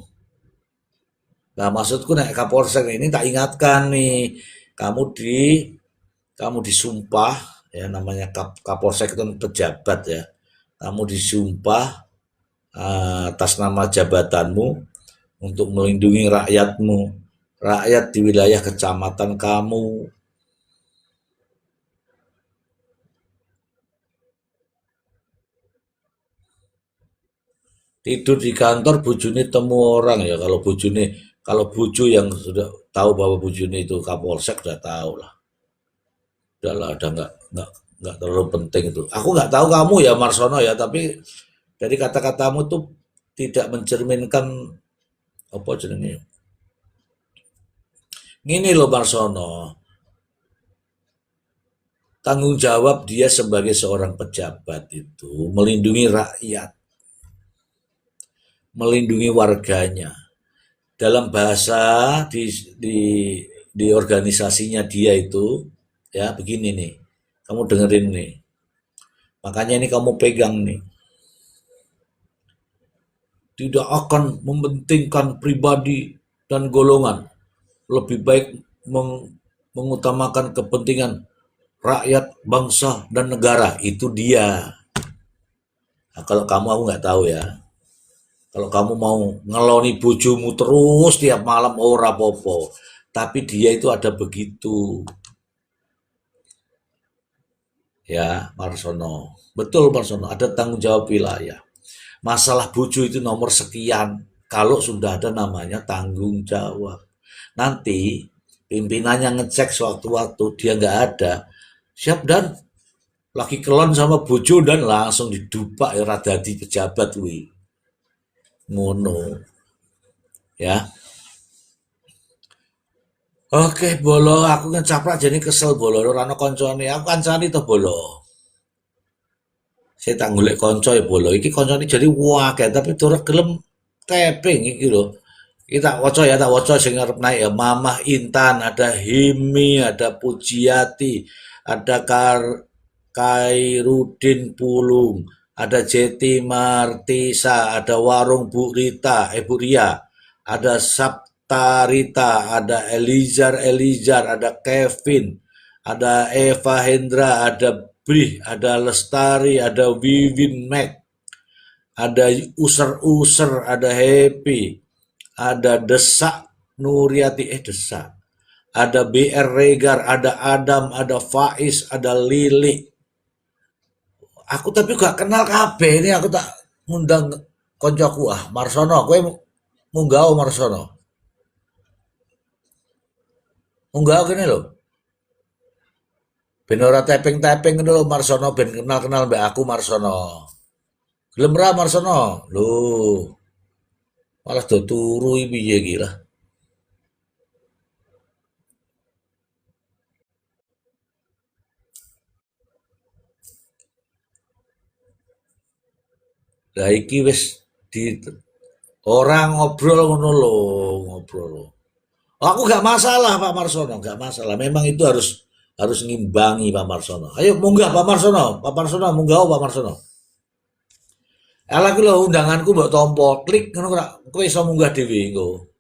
Nah, maksudku nek Kapolsek ini tak ingatkan nih, kamu di kamu disumpah ya namanya Kapolsek itu pejabat ya. Kamu disumpah atas nama jabatanmu untuk melindungi rakyatmu, rakyat di wilayah kecamatan kamu. Tidur di kantor bojone temu orang ya kalau bojo yang sudah tahu bahwa bojone itu Kapolsek sudah tahu lah. Udah lah, udah nggak terlalu penting itu. Aku nggak tahu kamu ya Marsono ya, tapi dari kata-katamu tuh tidak mencerminkan apa jenenge. Gini loh Marsono, tanggung jawab dia sebagai seorang pejabat itu melindungi rakyat, melindungi warganya. Dalam bahasa di di di organisasinya dia itu ya begini nih. Kamu dengerin nih. Makanya ini kamu pegang nih. Tidak akan mementingkan pribadi dan golongan. Lebih baik mengutamakan kepentingan rakyat, bangsa, dan negara. Itu dia. Nah, kalau kamu aku nggak tahu ya. Kalau kamu mau ngeloni bojomu terus tiap malam ora popo. Tapi dia itu ada begitu. Ya, Marsono. Betul Marsono, ada tanggung jawab wilayah. Masalah bojo itu nomor sekian. Kalau sudah ada namanya tanggung jawab. Nanti pimpinannya ngecek sewaktu-waktu dia nggak ada. Siap dan lagi kelon sama bojo dan langsung didupak ya rada di pejabat wi. Ngono ya. Oke, bolo aku ngecaprak jadi kesel bolo ora ono koncone. Aku kancani to bolo. Saya tak golek konco ya bolo. Iki koncone jadi wae tapi ora gelem tapping iki lho. Kita waca ya, tak waca sing arep naik ya. Mamah Intan, ada Himi, ada Pujiati, ada Kairudin Pulung, ada Jeti Martisa, ada Warung Bu Rita, Bu Ria, ada Sapta Rita, ada Elizar, ada Kevin, ada Eva Hendra, ada Brih, ada Lestari, ada Wivin Mac, ada User-User, ada Happy, ada Desak Nuriati, Desak, ada BR Regar, ada Adam, ada Faiz, ada Lili. Aku tapi gak kenal kabeh ini, aku tak ngundang koncoku Marsono, kowe munggah Marsono. Munggah kene lho. Ben ora typing-typing ngono lho Marsono ben kenal-kenal mbak aku Marsono. Gelem ra Marsono? Lho, malah do turu iki piye iki lah. Lah iki wis di orang ngobrol ngono lho, ngobrol. Aku gak masalah Pak Marsono, gak masalah. Memang itu harus ngimbangi Pak Marsono. Ayo munggah Pak Marsono, Pak Marsono munggah Pak Marsono. Alah ku lho undanganku mbok tampa, klik ngono ora kowe iso munggah dhewe engko.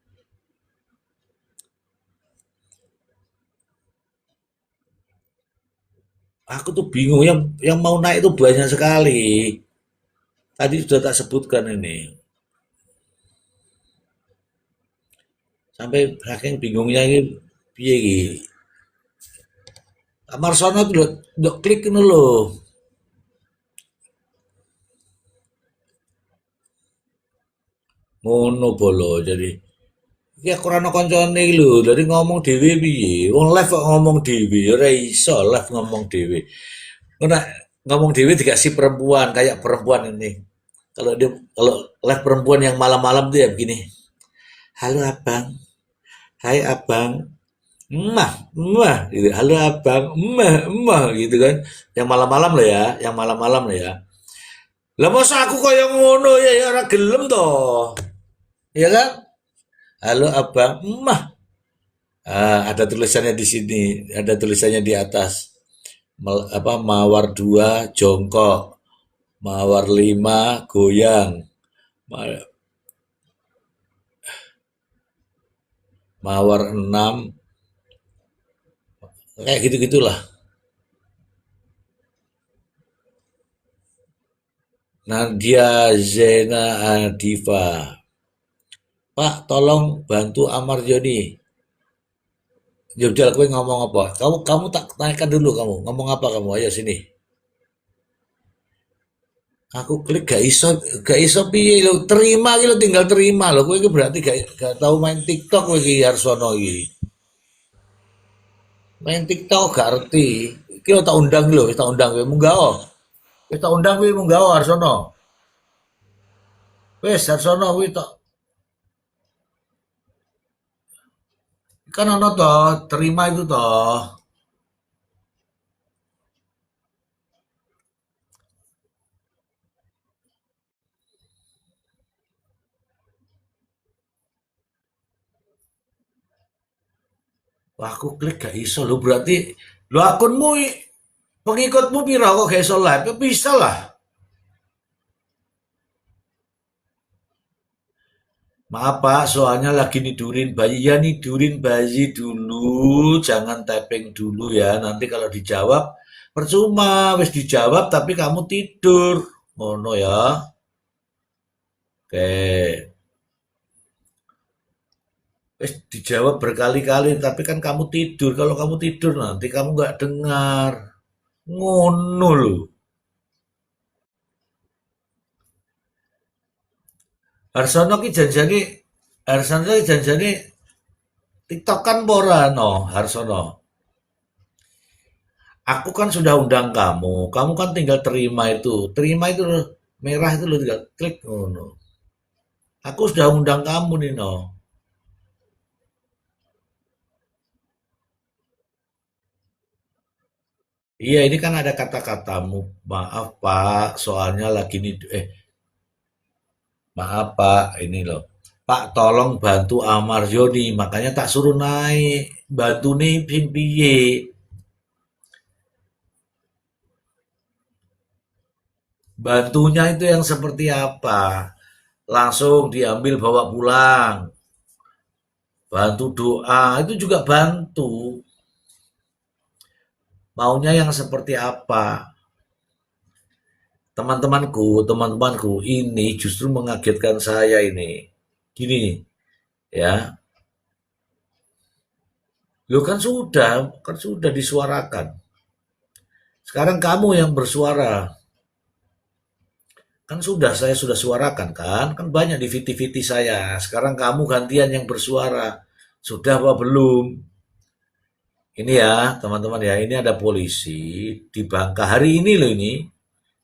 Aku tuh bingung yang mau naik itu banyak sekali. Tadi sudah tak sebutkan ini. Sampai saking bingungnya ini piye iki. Pak Marsono tuh lho klik ngono lho. Ngono bolo jadi ya ora ana kancane iki lho, dadi ngomong dhewe piye? Wong live kok ngomong dhewe, ora iso live ngomong dhewe. Ngono ngomong dhewe dikasih perempuan kayak perempuan ini. Kalau live perempuan yang malam-malam tuh ya begini. Halo abang, hai abang, emah, gitu. Halo abang, emah, gitu kan. Yang malam-malam lah ya, yang malam-malam lah ya. Lah masa aku kaya ngono ya ora gelem toh. Ya kan? Halo abang, emah. Ada tulisannya di sini, ada tulisannya di atas. Apa mawar 2 jongkok, mawar 5 goyang, mawar 6 kayak gitu-gitulah. Nadia Zena Adifa. Pak, tolong bantu Amar Joni. Jogja, kowe ngomong apa? Kamu tak tanyakan dulu kamu. Ngomong apa kamu? Ayo sini. Aku klik gak iso piye lo. Terima iki lo tinggal terima lo. Kowe iki berarti gak tahu main TikTok kowe iki Harsono iki. Main TikTok gak ngerti. Iki lo tak undang lo, tak undang kowe munggah. Wis tak undang kowe munggah Harsono. Wis Harsono kuwi tak kan ono toh, terima itu toh. Wah, aku klik gak iso lo berarti lo akunmu pengikutmu pira kok gak iso live? Ya bisa lah. Maaf Pak, soalnya lagi nidurin bayi. Ya nidurin bayi dulu, jangan tapping dulu ya. Nanti kalau dijawab, percuma. Wis dijawab tapi kamu tidur. Ngono ya. Oke. Wis dijawab berkali-kali, tapi kan kamu tidur. Kalau kamu tidur nanti kamu nggak dengar. Ngono loh. Harsono ki janjane, Harsono ki janjane TikTokan pora no, Harsono. Aku kan sudah undang kamu. Kamu kan tinggal terima itu. Terima itu loh, merah itu lo tinggal klik. Oh, no. Aku sudah undang kamu nih, no. Iya, ini kan ada kata-katamu. Maaf, Pak. Soalnya lagi nih. Maaf, Pak. Ini loh. Pak, tolong bantu Amar Yoni. Makanya tak suruh naik. Bantu nih, piye. Bantunya itu yang seperti apa? Langsung diambil bawa pulang. Bantu doa. Itu juga bantu. Maunya yang seperti apa? teman-temanku ini justru mengagetkan saya ini. Gini nih, ya. Lo kan sudah disuarakan. Sekarang kamu yang bersuara. Kan saya sudah suarakan kan? Kan banyak di VT-VT saya. Sekarang kamu gantian yang bersuara. Sudah apa belum? Ini ya, teman-teman ya, ini ada polisi di Bangka hari ini loh ini.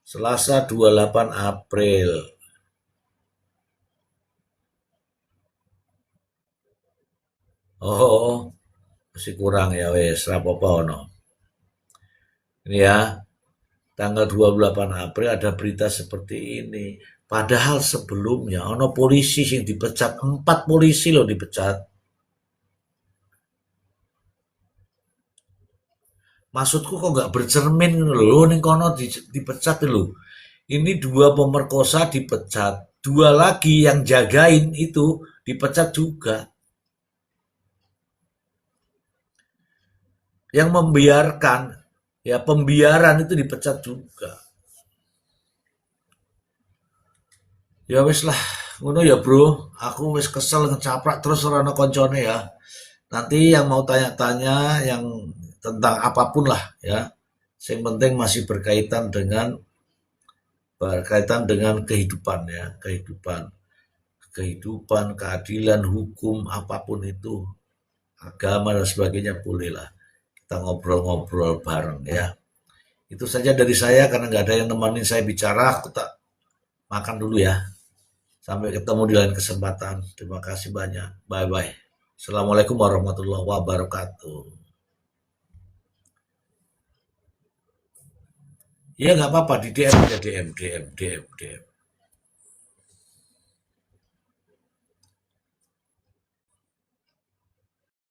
Selasa 28 April. Oh, masih kurang ya wes, rapopo no. Ini ya, tanggal 28 April ada berita seperti ini. Padahal sebelumnya ono polisi yang dipecat, 4 polisi loh dipecat. Maksudku kok nggak bercermin gitu loh, ning kono dipecat loh. Ini 2 pemerkosa dipecat, 2 lagi yang jagain itu dipecat juga. Yang membiarkan, ya pembiaran itu dipecat juga. Ya wis lah, ngono ya bro. Aku wis kesel ngecaprak terus ora ono koncone ya. Nanti yang mau tanya-tanya yang tentang apapun lah ya. Yang penting masih berkaitan dengan kehidupan ya, kehidupan, keadilan, hukum, apapun itu, agama dan sebagainya bolehlah. Kita ngobrol-ngobrol bareng ya. Itu saja dari saya karena nggak ada yang nemenin saya bicara, aku tak makan dulu ya. Sampai ketemu di lain kesempatan. Terima kasih banyak. Bye-bye. Assalamualaikum warahmatullahi wabarakatuh. Ya nggak apa-apa di DM aja DM, DM, DM, DM.